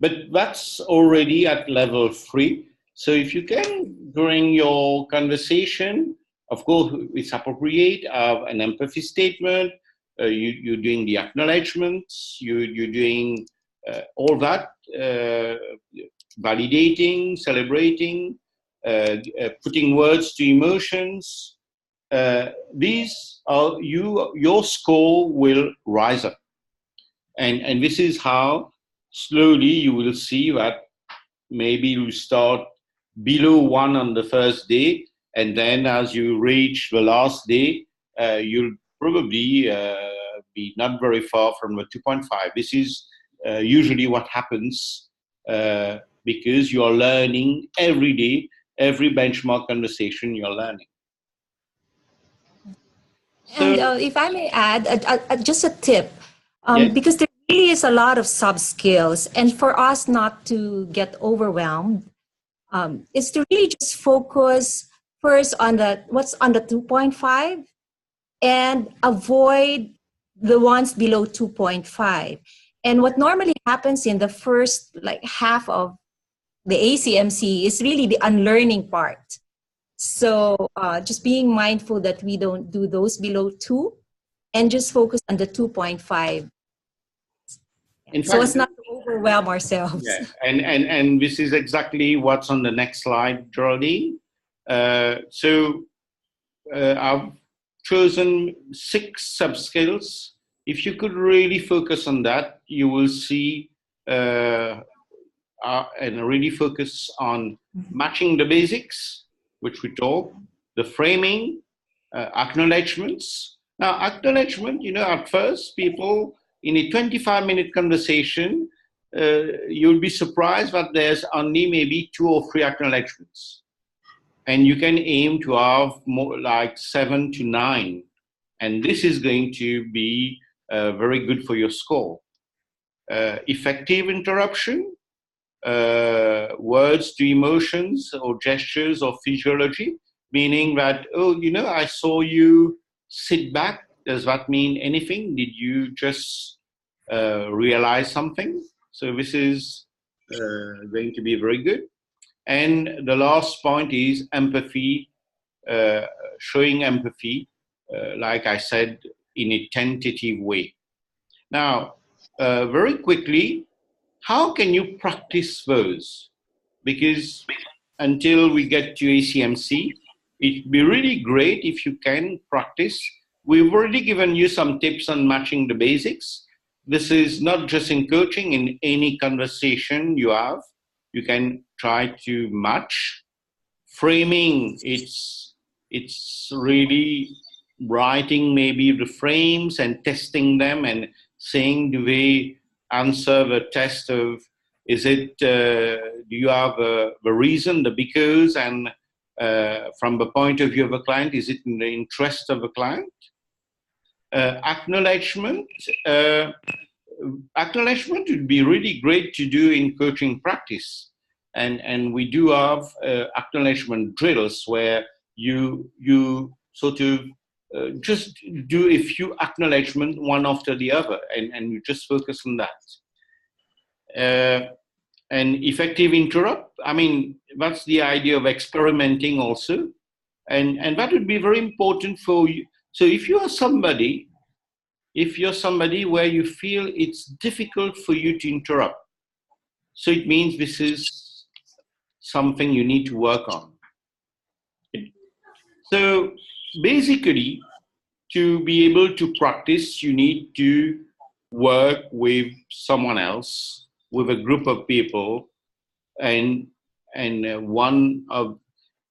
But that's already at level 3. So if you can, during your conversation, of course, it's appropriate, an empathy statement, you're doing the acknowledgements, you're doing all that, validating, celebrating, putting words to emotions. These are your score will rise up. And this is how slowly you will see that maybe you start below 1 on the first day, and then as you reach the last day, you'll probably be not very far from the 2.5. This is usually what happens because you're learning every day, every benchmark conversation you're learning. And if I may add, just a tip, yes. Because there really is a lot of sub-skills, and for us not to get overwhelmed, is to really just focus first on what's on the 2.5 and avoid the ones below 2.5. And what normally happens in the first half of the ACMC is really the unlearning part. So just being mindful that we don't do those below 2 and just focus on the 2.5. So as not to overwhelm ourselves. Yeah, and this is exactly what's on the next slide, Geraldine. So I've chosen 6 sub-skills. If you could really focus on that, you will see and really focus on matching the basics, which we talk, the framing, acknowledgements. Now, acknowledgement, at first, people, in a 25-minute conversation, you'll be surprised that there's only maybe 2 or 3 acknowledgements. And you can aim to have more like 7 to 9. And this is going to be very good for your score. Effective interruption, words to emotions or gestures or physiology, meaning that, I saw you sit back. Does that mean anything? Did you just realize something? So this is going to be very good. And the last point is empathy, showing empathy, like I said, in a tentative way. Now, very quickly, how can you practice those? Because until we get to ACMC, it'd be really great if you can practice. We've already given you some tips on matching the basics. This is not just in coaching, in any conversation you have, you can try to match. Framing, it's really writing maybe the frames and testing them and saying, do they answer the test of, is it, do you have the reason, the because, and from the point of view of a client, is it in the interest of a client? Acknowledgement would be really great to do in coaching practice. and we do have acknowledgement drills where you sort of just do a few acknowledgement one after the other, and you just focus on that. And effective interrupt, I mean, that's the idea of experimenting also, and that would be very important for you. So if you're somebody where you feel it's difficult for you to interrupt, so it means this is something you need to work on. So basically, to be able to practice, you need to work with someone else, with a group of people, and one of,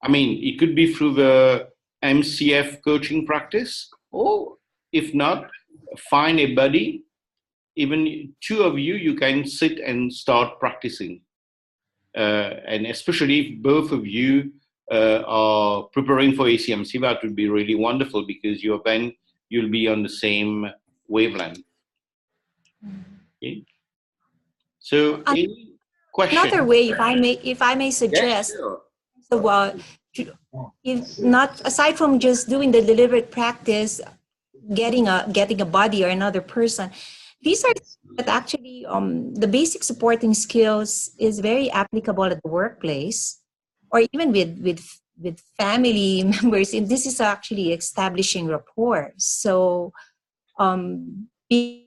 I mean, it could be through the MCF coaching practice, or if not, find a buddy. Even two of you can sit and start practicing. And especially if both of you are preparing for ACMC, that would be really wonderful, because you'll be on the same wavelength. Okay. So any question? Another way, if I may suggest, yes, sure. So, if not, aside from just doing the deliberate practice, getting a buddy or another person, these are that actually the basic supporting skills is very applicable at the workplace, or even with family members. And this is actually establishing rapport. So being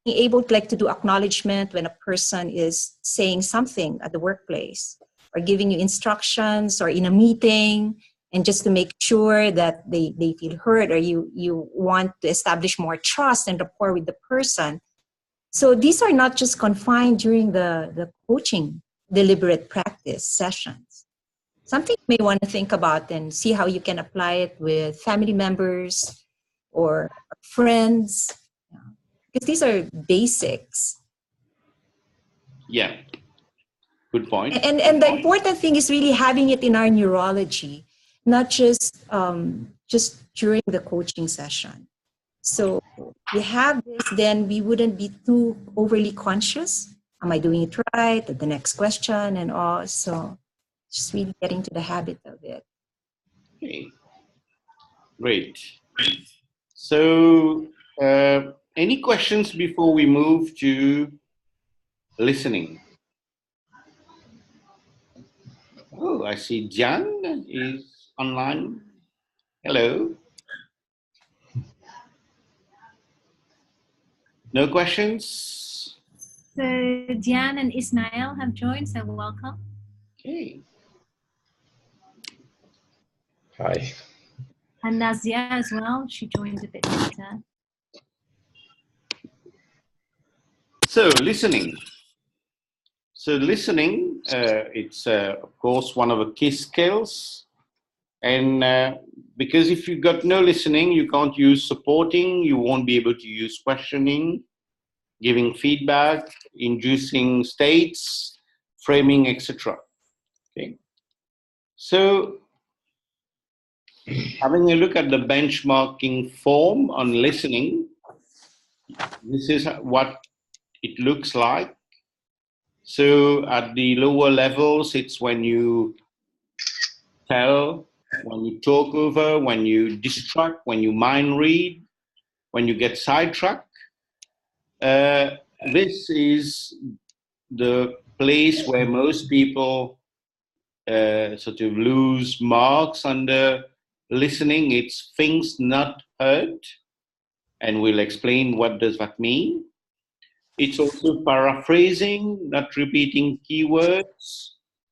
able to do acknowledgement when a person is saying something at the workplace, or giving you instructions, or in a meeting, and just to make sure that they feel heard, or you want to establish more trust and rapport with the person. So these are not just confined during the coaching deliberate practice sessions. Something you may want to think about and see how you can apply it with family members or friends, because these are basics. Yeah, good point. And the important thing is really having it in our neurology, not just during the coaching session. So we have this, then we wouldn't be too overly conscious. Am I doing it right? The next question and all. So just really getting to the habit of it. Okay. Great. So any questions before we move to listening? Oh, I see Jan is online. Hello. No questions? So Diane and Ismail have joined, so welcome. Okay. Hi. And Nazia as well, she joined a bit later. So listening. So listening, it's of course one of the key skills. And because if you've got no listening, you can't use supporting, you won't be able to use questioning, giving feedback, inducing states, framing, etc. Okay. So having a look at the benchmarking form on listening, this is what it looks like. So at the lower levels, it's when you tell, when you talk over, when you distract, when you mind read, when you get sidetracked. This is the place where most people sort of lose marks under listening. It's things not heard, and we'll explain what does that mean. It's also paraphrasing, not repeating keywords,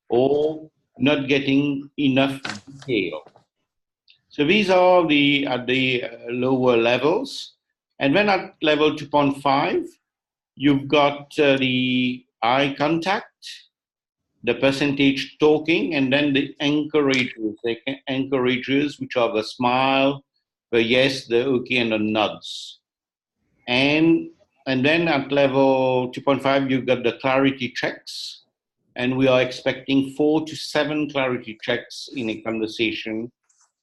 or not getting enough detail. So these are at the lower levels. And then at level 2.5, you've got the eye contact, the percentage talking, and then the encouragers. The encouragers, which are the smile, the yes, the okay, and the nods. And then at level 2.5, you've got the clarity checks. And we are expecting 4 to 7 clarity checks in a conversation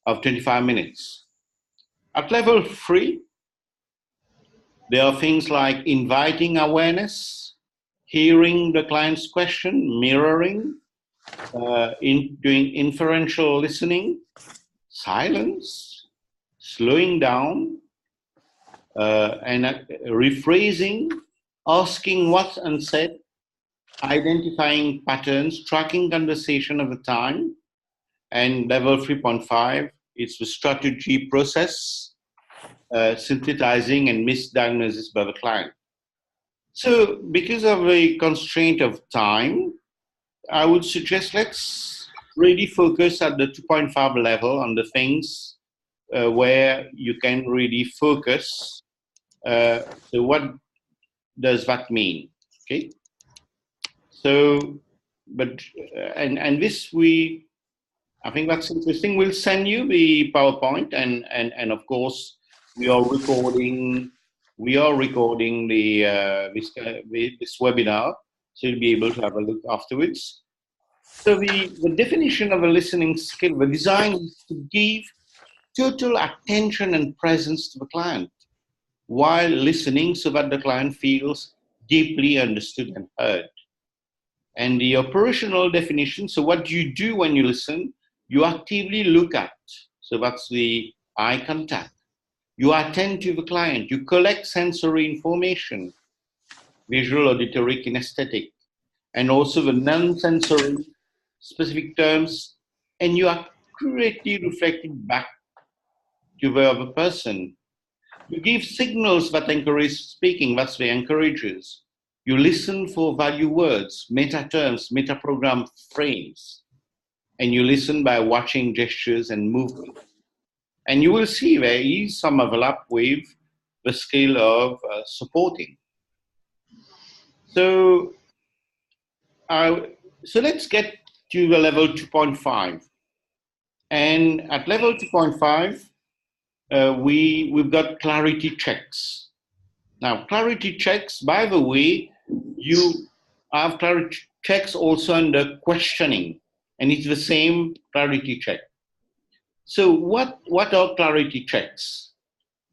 of 25 minutes. At level 3, there are things like inviting awareness, hearing the client's question, mirroring, in doing inferential listening, silence, slowing down, and rephrasing, asking what's unsaid, identifying patterns, tracking conversation over time, and level 3.5 is the strategy process, synthesizing and misdiagnosis by the client. So because of a constraint of time, I would suggest let's really focus at the 2.5 level on the things where you can really focus. So what does that mean? Okay. So, but, and this I think that's interesting. We'll send you the PowerPoint and of course we are recording the this webinar, so you'll be able to have a look afterwards. So the definition of a listening skill, the design is to give total attention and presence to the client while listening so that the client feels deeply understood and heard. And the operational definition, so what do you do when you listen? You actively look at, so that's the eye contact. You attend to the client, you collect sensory information, visual, auditory, kinesthetic, and also the non-sensory specific terms, and you accurately reflect it back to the other person. You give signals that encourage speaking, that's the encourages. You listen for value words, meta terms, meta program frames, and you listen by watching gestures and movement. And you will see there is some overlap with the skill of supporting. So, so let's get to the level 2.5. And at level 2.5, we've got clarity checks. Now, clarity checks, by the way, you have clarity checks also under questioning, and it's the same clarity check. So what are clarity checks?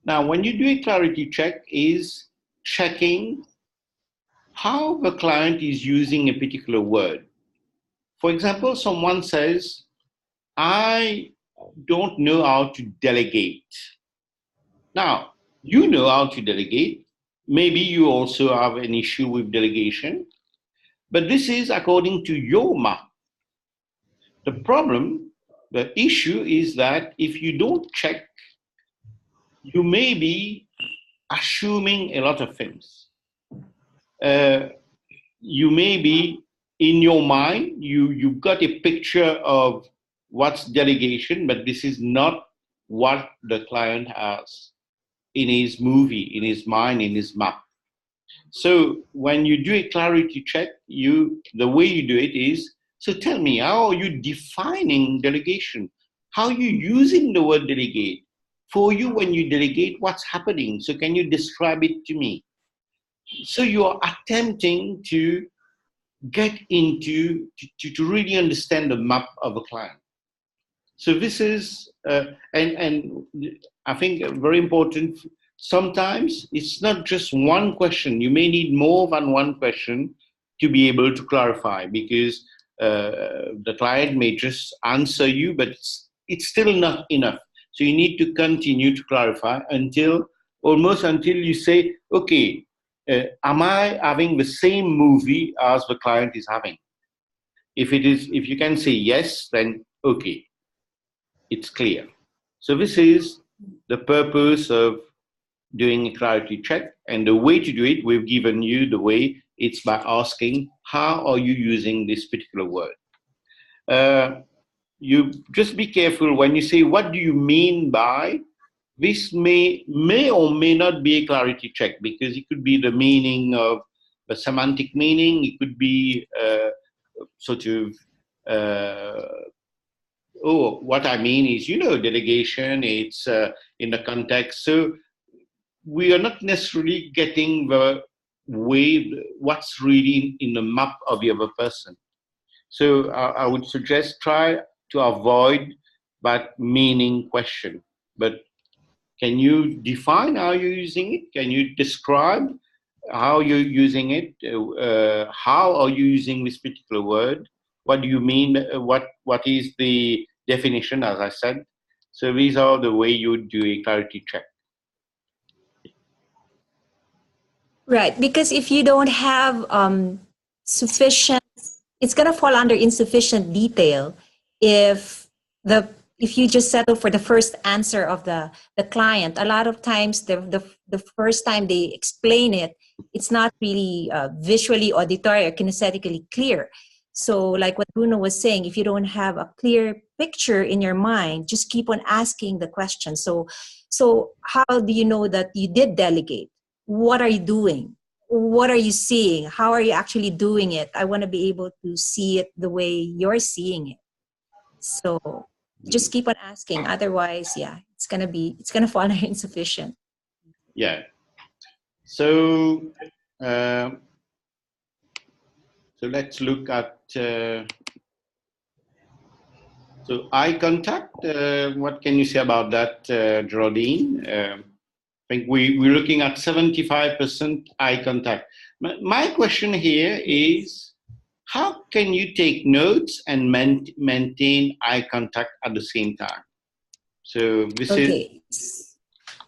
Now, when you do a clarity check is checking how the client is using a particular word. For example, someone says, I don't know how to delegate. Now, you know how to delegate. Maybe you also have an issue with delegation, but this is according to your map. The problem, the issue is that if you don't check, you may be assuming a lot of things. You may be in your mind, you've got a picture of what's delegation, but this is not what the client has in his movie, in his mind, in his map. So when you do a clarity check, the way you do it is, so tell me, how are you defining delegation? How are you using the word delegate? For you, when you delegate, what's happening? So can you describe it to me? So you are attempting to get into, to really understand the map of a client. So this is, and I think very important, sometimes it's not just one question. You may need more than one question to be able to clarify, because the client may just answer you, but it's still not enough. So you need to continue to clarify until you say, okay, am I having the same movie as the client is having? If you can say yes, then okay, it's clear. So this is the purpose of doing a clarity check, and the way to do it, we've given you the way. It's by asking, how are you using this particular word? You just be careful when you say, what do you mean by? This may or may not be a clarity check, because it could be the meaning of the semantic meaning. It could be sort of, oh, what I mean is, delegation, it's in the context. So we are not necessarily getting the way, what's really in the map of the other person. So I would suggest try to avoid that meaning question. But can you define how you're using it? Can you describe how you're using it? How are you using this particular word? what do you mean, what is the definition, as I said. So these are the way you do a clarity check. Right, because if you don't have sufficient, it's going to fall under insufficient detail if you just settle for the first answer of the client. A lot of times the first time they explain it, it's not really visually, auditory, or kinesthetically clear. So like what Bruno was saying, if you don't have a clear picture in your mind, just keep on asking the question. So how do you know that you did delegate? What are you doing? What are you seeing? How are you actually doing it? I want to be able to see it the way you're seeing it. So just keep on asking. Otherwise, yeah, it's gonna fall under insufficient. Yeah. So so let's look at so eye contact. What can you say about that, Geraldine? I think we're looking at 75% eye contact. My question here is, how can you take notes and maintain eye contact at the same time? So this is...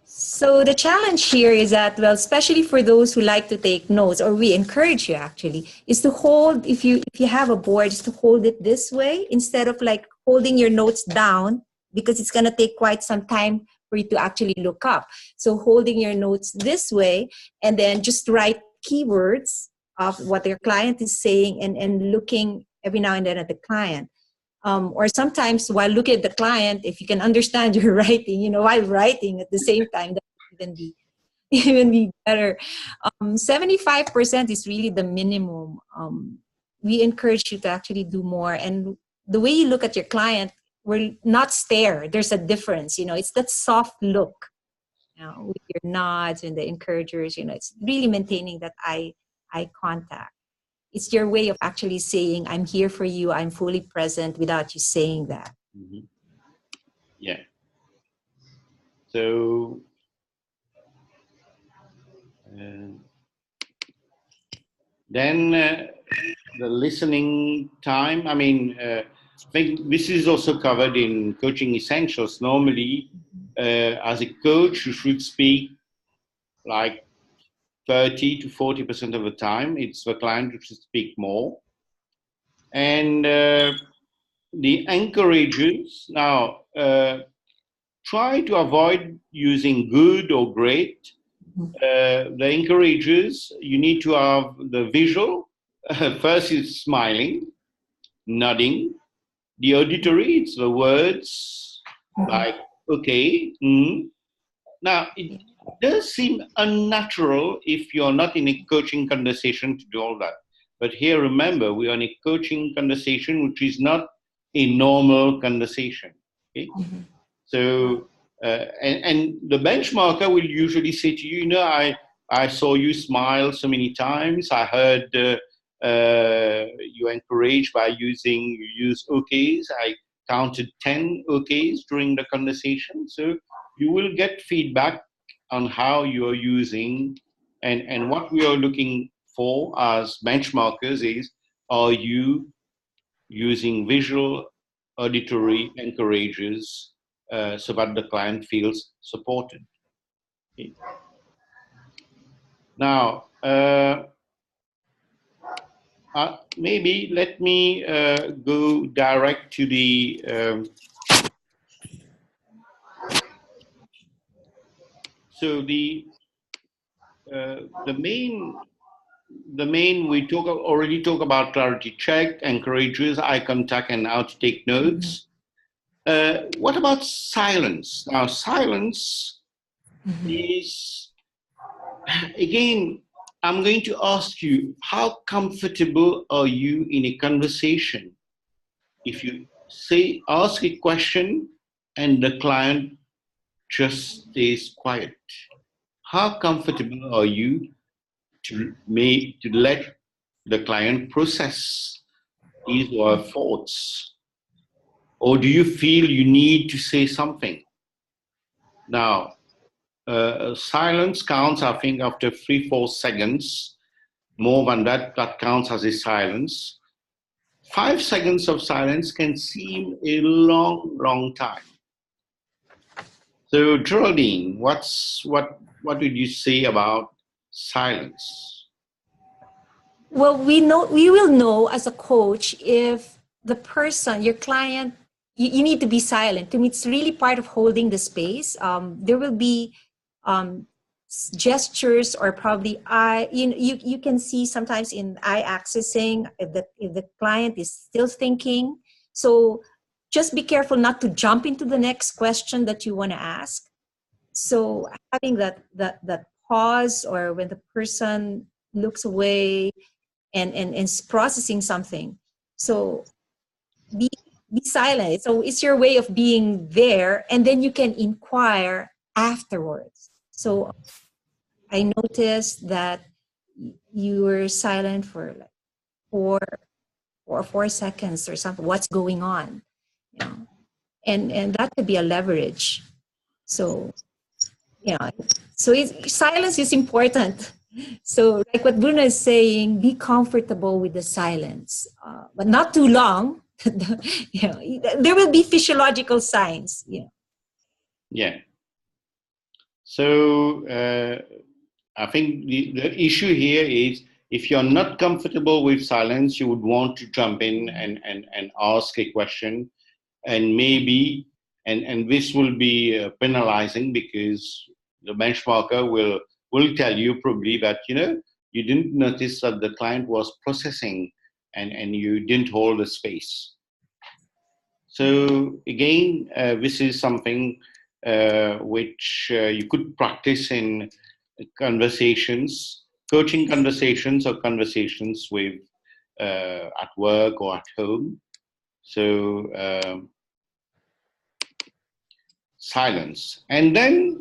So the challenge here is that, well, especially for those who like to take notes, or we encourage you actually, is to hold, if you have a board, is to hold it this way instead of like holding your notes down, because it's going to take quite some time for you to actually look up. So holding your notes this way, and then just write keywords of what your client is saying, and looking every now and then at the client. Or sometimes while looking at the client, if you can understand your writing, while writing at the same time, that would even be better. 75% is really the minimum. We encourage you to actually do more. And the way you look at your client, will not stare. There's a difference, it's that soft look, with your nods and the encouragers, it's really maintaining that eye contact. It's your way of actually saying, I'm here for you, I'm fully present, without you saying that. Mm-hmm. Yeah. So, then the listening time, I think this is also covered in Coaching Essentials. Normally, as a coach, you should speak like 30 to 40% of the time. It's the client who should speak more. And the encourages, now try to avoid using good or great. The encourages, you need to have the visual. First is smiling, nodding. The auditory, it's the words like, okay. Now, it does seem unnatural if you're not in a coaching conversation to do all that. But here, remember, we are in a coaching conversation, which is not a normal conversation. Okay? So, and the benchmarker will usually say to you, I saw you smile so many times. I heard you encouraged by you use OKs. I counted 10 OKs during the conversation. So you will get feedback on how you're using, and what we are looking for as benchmarkers is, are you using visual, auditory encourages so that the client feels supported. Okay. Now, maybe let me go direct to the so the main we already talk about clarity check, encourages, eye contact, and how to take notes. What about silence? Now, silence is, again, I'm going to ask you, how comfortable are you in a conversation if you ask a question and the client just stays quiet? How comfortable are you to let the client process his or her thoughts? Or do you feel you need to say something? Now, silence counts, I think, after 3-4 seconds. More than that, that counts as a silence. 5 seconds of silence can seem a long, long time. So, Geraldine, what would you say about silence? Well, we will know as a coach if the person, your client, you need to be silent. To me, it's really part of holding the space. There will be gestures or probably you can see sometimes in eye accessing if the client is still thinking. So just be careful not to jump into the next question that you want to ask. So having that pause, or when the person looks away and is processing something. So be silent. So it's your way of being there, and then you can inquire afterwards. So I noticed that you were silent for like 4 seconds or something. What's going on? You know? And that could be a leverage. So, so silence is important. So like what Bruno is saying, be comfortable with the silence, but not too long. There will be physiological signs. Yeah. So I think the issue here is, if you're not comfortable with silence, you would want to jump in and ask a question, and maybe, and this will be penalizing, because the benchmarker will tell you probably that, you didn't notice that the client was processing and you didn't hold the space. So again, this is something which you could practice in conversations, coaching conversations, or conversations with at work or at home. So silence. And then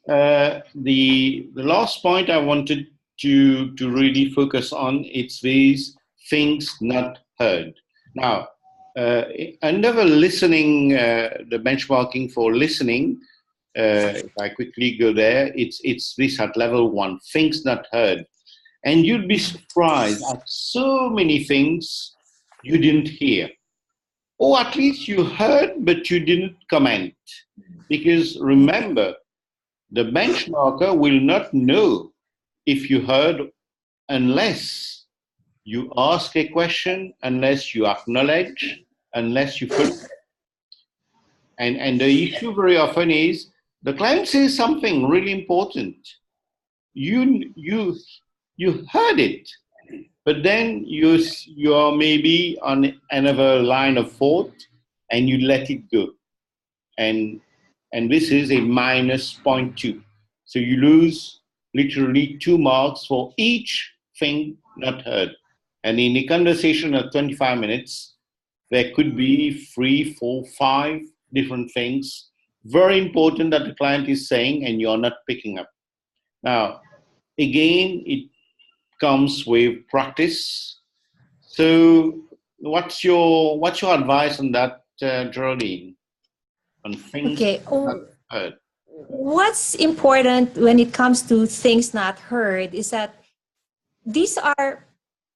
the last point I wanted to really focus on, it's these things not heard. Now, under the listening, the benchmarking for listening, if I quickly go there, it's this at level 1, things not heard. And you'd be surprised at so many things you didn't hear. Or at least you heard, but you didn't comment. Because remember, the benchmarker will not know if you heard unless you ask a question, unless you acknowledge, unless you put. And the issue very often is, the client says something really important. You heard it, but then you're maybe on another line of thought and you let it go. And this is a minus 0.2. So you lose literally 2 marks for each thing not heard. And in a conversation of 25 minutes, there could be 3, 4, 5 different things, very important, that the client is saying and you're not picking up. Now, again, it comes with practice. So what's your advice on that, Geraldine? On things not heard? What's important when it comes to things not heard is that these are,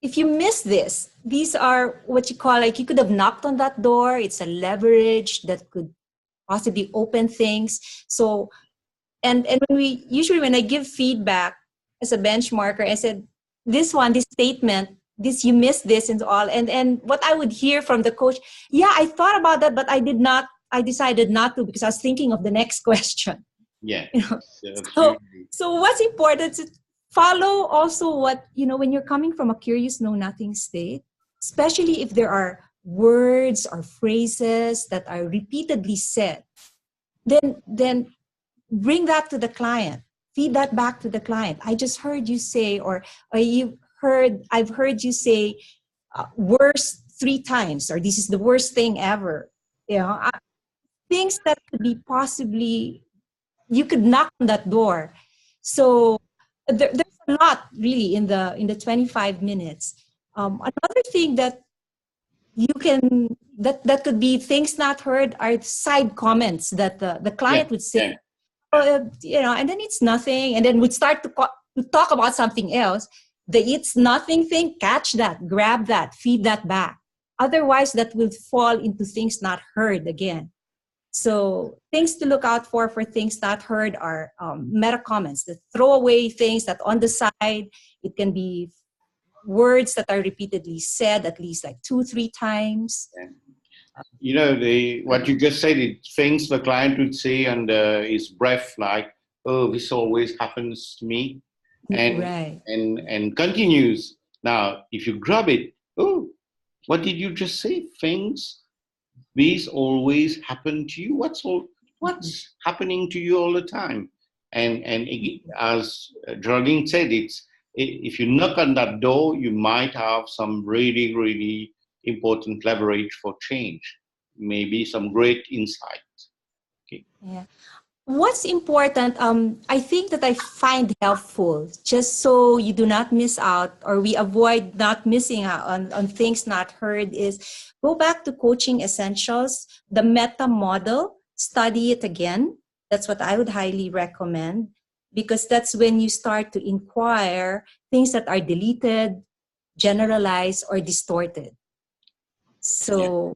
if you miss this, these are what you call, like, you could have knocked on that door. It's a leverage that could possibly open things. So, and when I give feedback as a benchmarker, I said, this statement, you missed this and all. And what I would hear from the coach, I thought about that, but I decided not to, because I was thinking of the next question. Yeah. So what's important to follow also what, when you're coming from a curious know-nothing state, especially if there are words or phrases that are repeatedly said, then bring that to the client. Feed that back to the client. I just heard you say, or I've heard you say worst 3 times, or this is the worst thing ever. Things that could be possibly, you could knock on that door. So there's a lot really in the 25 minutes. Another thing that you can, that could be things not heard, are side comments that the client would say. And then it's nothing, and then would start to talk about something else. The it's nothing thing, catch that, grab that, feed that back. Otherwise, that will fall into things not heard again. So things to look out for things not heard are meta comments, the throwaway things that on the side. It can be words that are repeatedly said at least like 2-3 times. You know, what you just said, things the client would say under his breath, like, "Oh, this always happens to me," and continues. Now, if you grab it, "Oh, what did you just say? Things these always happen to you. What's happening to you all the time?" And as Geraldine said, if you knock on that door, you might have some really, really important leverage for change. Maybe some great insight. Okay. Yeah. What's important, I think that I find helpful, just so you do not miss out or we avoid not missing out on things not heard, is go back to Coaching Essentials, the meta model, study it again. That's what I would highly recommend, because that's when you start to inquire things that are deleted, generalized, or distorted. So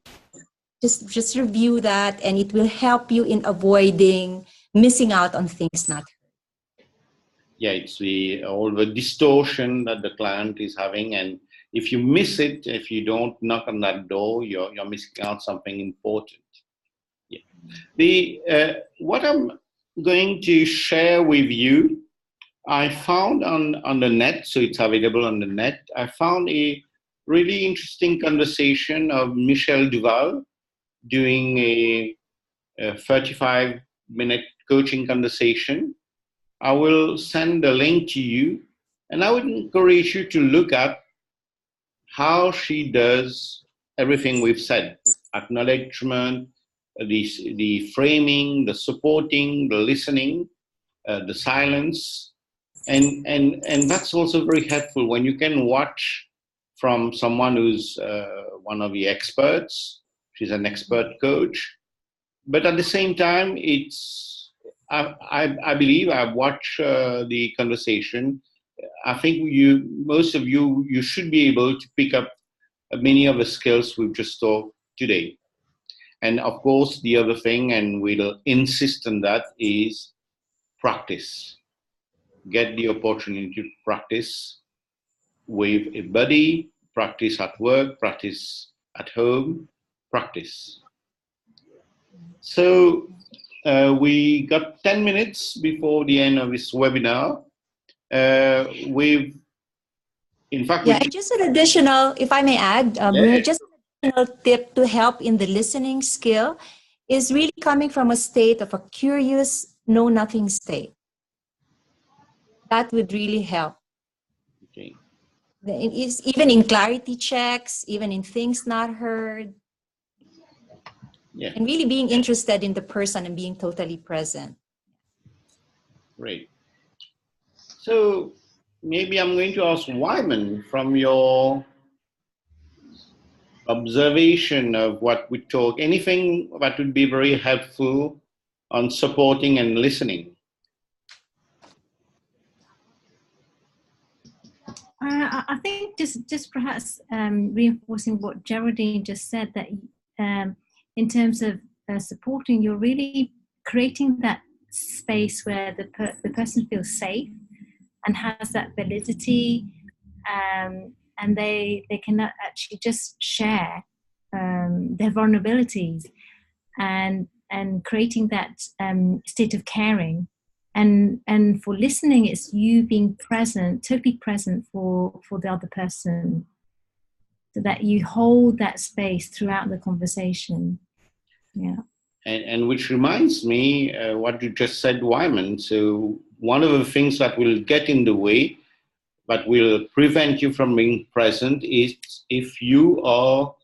just review that, and it will help you in avoiding missing out on things not heard. Yeah, it's all the distortion that the client is having, and if you miss it, if you don't knock on that door, you're missing out something important. Yeah. What I'm going to share with you, I found on the net, so it's available on the net. I found a really interesting conversation of Michel Duval doing a 35-minute coaching conversation. I will send the link to you, and I would encourage you to look at how she does everything we've said: acknowledgement, the framing, the supporting, the listening, the silence, and that's also very helpful when you can watch from someone who's one of the experts. She's an expert coach, but at the same time, I believe I've watched the conversation. I think most of you should be able to pick up many of the skills we've just talked today. And of course, the other thing, and we'll insist on that, is practice. Get the opportunity to practice with a buddy, practice at work, practice at home, practice. So we got 10 minutes before the end of this webinar. Just an additional, if I may add, Bruno, just an additional tip to help in the listening skill is really coming from a state of a curious, know-nothing state. That would really help. Okay. Even in clarity checks, even in things not heard. Yeah. And really being interested in the person and being totally present. Great. So maybe I'm going to ask Wyman, from your observation of what we talk, anything that would be very helpful on supporting and listening? I think just perhaps reinforcing what Geraldine just said, that in terms of supporting, you're really creating that space where the person feels safe and has that validity, and they can actually just share their vulnerabilities, and creating that state of caring. And for listening, it's you being present, totally present for the other person, so that you hold that space throughout the conversation. Yeah. And which reminds me what you just said, Wyman. So one of the things that will get in the way, that will prevent you from being present, is if you are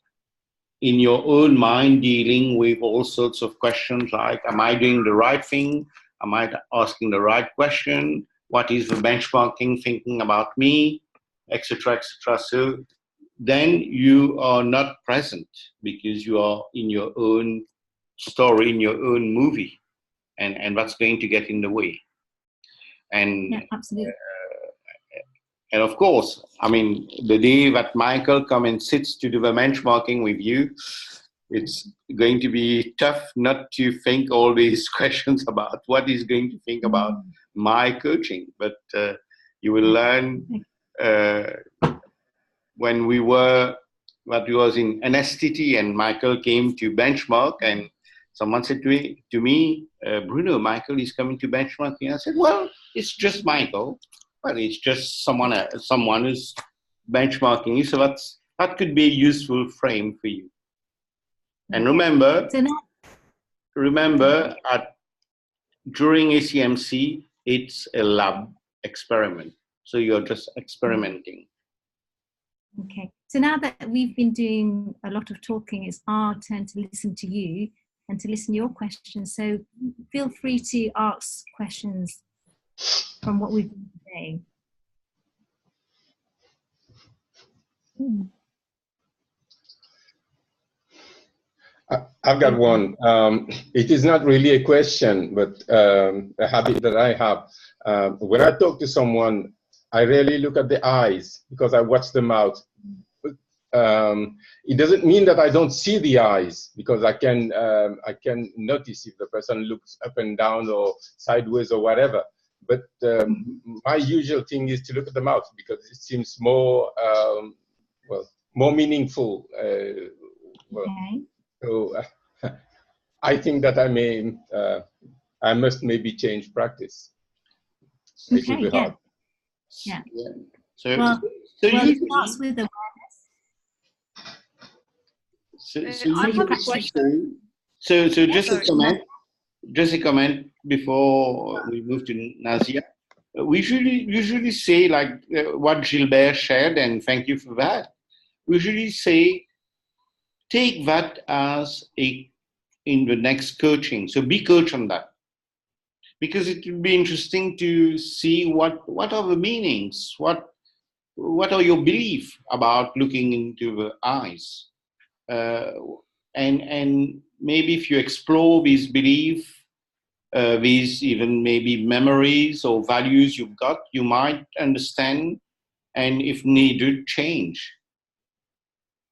in your own mind dealing with all sorts of questions like, am I doing the right thing? Am I asking the right question? What is the benchmarking thinking about me? Etc., etc. So then you are not present because you are in your own story, in your own movie, and that's going to get in the way. And yeah, absolutely. And of course, I mean, the day that Michael comes and sits to do the benchmarking with you, it's going to be tough not to think all these questions about what he's going to think about my coaching. But you will learn when we were, what was in NSTT, and Michael came to benchmark, and someone said to me, Bruno, Michael is coming to benchmarking. I said, well, it's just Michael. Well, it's just someone who's benchmarking you. So that could be a useful frame for you. And remember, during ACMC, it's a lab experiment. So you're just experimenting. Okay. So now that we've been doing a lot of talking, it's our turn to listen to you and to listen to your questions. So feel free to ask questions from what we've been saying. I've got one. It is not really a question, but a habit that I have. When I talk to someone, I rarely look at the eyes because I watch the mouth. It doesn't mean that I don't see the eyes, because I can notice if the person looks up and down or sideways or whatever. But my usual thing is to look at the mouth because it seems more more meaningful. So I think that I must maybe change practice. It will be hard. Yeah. So it starts with awareness. So just a comment before we move to Nazia. We usually say, like what Gilbert shared, and thank you for that. We usually say, take that as in the next coaching. So be coach on that, because it would be interesting to see what are the meanings, what are your beliefs about looking into the eyes, and maybe if you explore these beliefs, these even maybe memories or values you've got, you might understand, and if needed, change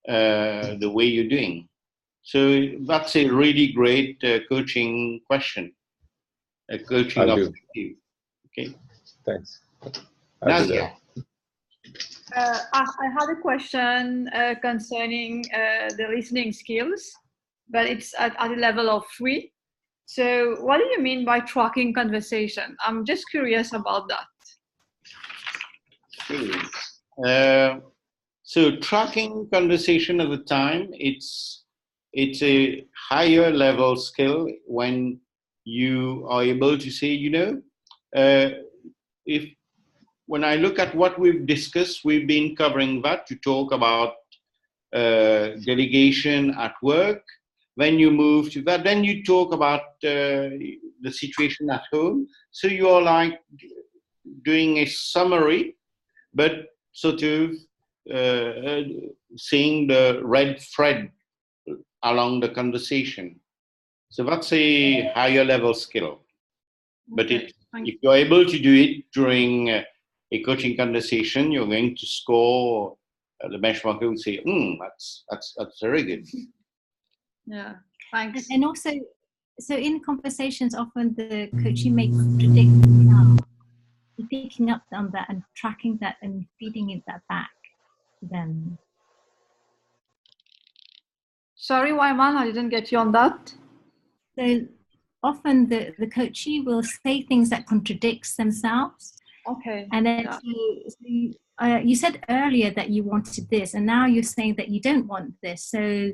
the way you're doing. So that's a really great coaching question, a coaching objective. Okay. Thanks. Nazia. I had a question concerning the listening skills, but it's at a level of 3. So what do you mean by tracking conversation? I'm just curious about that. So tracking conversation at the time, it's a higher level skill when you are able to say, when I look at what we've discussed, we've been covering that to talk about delegation at work. When you move to that, then you talk about the situation at home. So you're like doing a summary, but sort of seeing the red thread along the conversation. So that's a higher level skill. But if you're able to do it during a coaching conversation, you're going to score. The benchmarker would say, that's very good. Yeah, thanks. And also, so in conversations, often the coachee may contradict themselves. Picking up on that and tracking that and feeding that back to them. Sorry, Wyman, I didn't get you on that. So often the coachee will say things that contradicts themselves. Okay. And then you said earlier that you wanted this, and now you're saying that you don't want this. So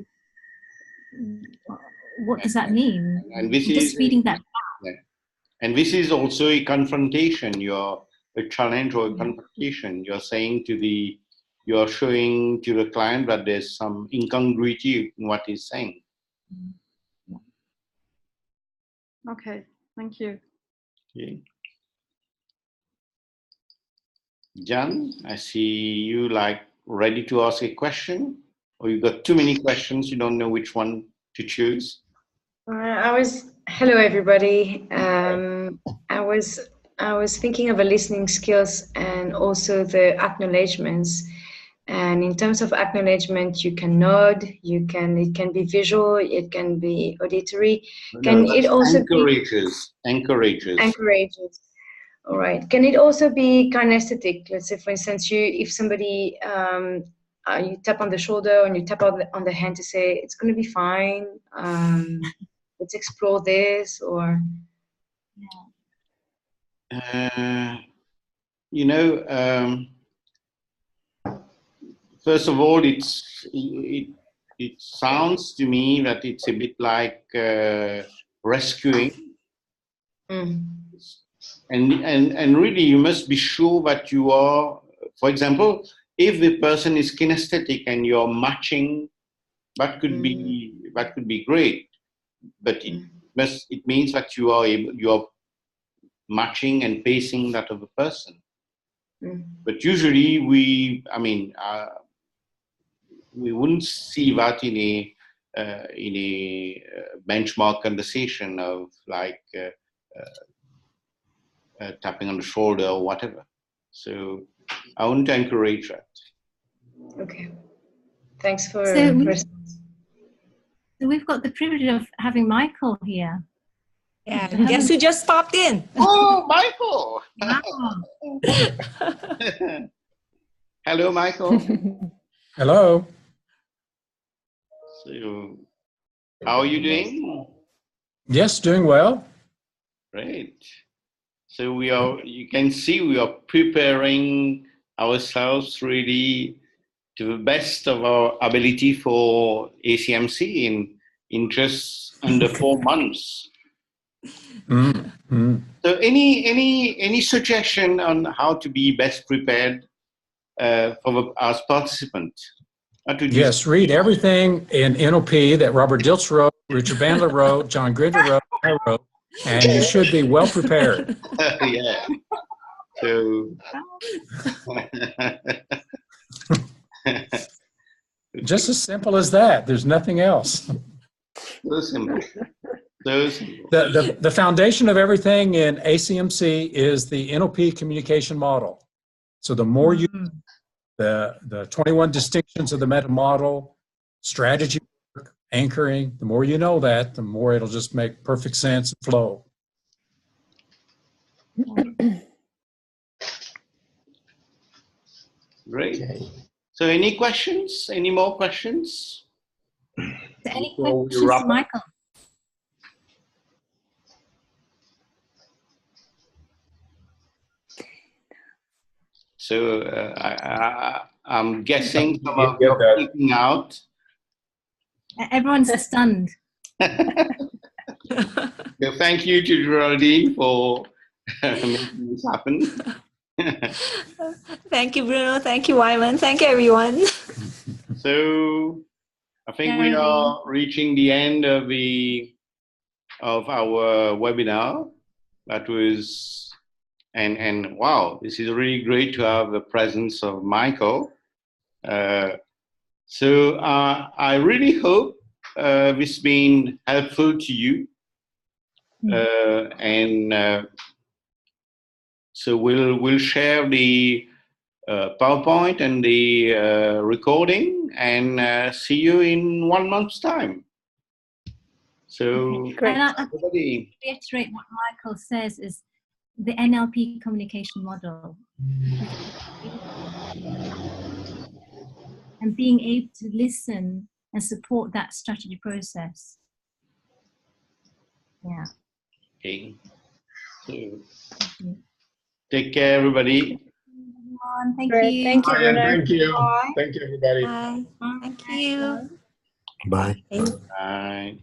what does that mean? And this just feeding that back. Yeah. And this is also a confrontation. You're a challenge or a confrontation. You're saying you're showing to the client that there's some incongruity in what he's saying. Okay, thank you. Okay. Jan, I see you like ready to ask a question, or you got too many questions, you don't know which one to choose. Hello everybody. I was I was thinking of the listening skills and also the acknowledgements. And in terms of acknowledgement, you can nod, it can be visual, it can be auditory. Can it also encourages. Encourages. All right. Can it also be kinesthetic? Let's say, for instance, if somebody you tap on the shoulder and you tap on the hand to say it's going to be fine. Let's explore this, or. You know, first of all, it sounds to me that it's a bit like rescuing. And really, you must be sure that you are, for example, if the person is kinesthetic and you're matching, that could be great. But it means that you are matching and pacing that of the person. But usually we wouldn't see that in a benchmark conversation of like tapping on the shoulder or whatever. So I wouldn't encourage that. Okay. Thanks for. So we've got the privilege of having Michael here. Yeah, guess who just popped in? Oh, Michael! Wow. Hello, Michael. Hello. So, how are you doing? Yes, doing well. Great. So you can see we are preparing ourselves really to the best of our ability for ACMC in just under 4 months. Mm-hmm. So any suggestion on how to be best prepared for as participants? Yes, read everything in NOP that Robert Dilts wrote, Richard Bandler wrote, John Grinder wrote, I wrote, and you should be well prepared. Yeah. So just as simple as that. There's nothing else. So simple. So simple. The foundation of everything in ACMC is the NOP communication model. So the more you the 21 distinctions of the meta model, strategy work, anchoring, the more you know that, the more it'll just make perfect sense and flow. Great. So any questions? Any more questions? Any questions, Michael? So I'm guessing some of you are freaking out. Everyone's stunned. So thank you to Geraldine for making this happen. Thank you, Bruno. Thank you, Wyman. Thank you, everyone. So I think we are reaching the end of our webinar. That was and wow, this is really great to have the presence of Michael. So I really hope this has been helpful to you. So we'll share the PowerPoint and the recording and see you in 1 month's time. So and I reiterate what Michael says is the NLP communication model. And being able to listen and support that strategy process. Yeah. Okay. So, take care, everybody. Thank Great. you. Thank you, Bruno. Thank you. Bye. Thank you, everybody. Bye. Thank you. Bye. Bye.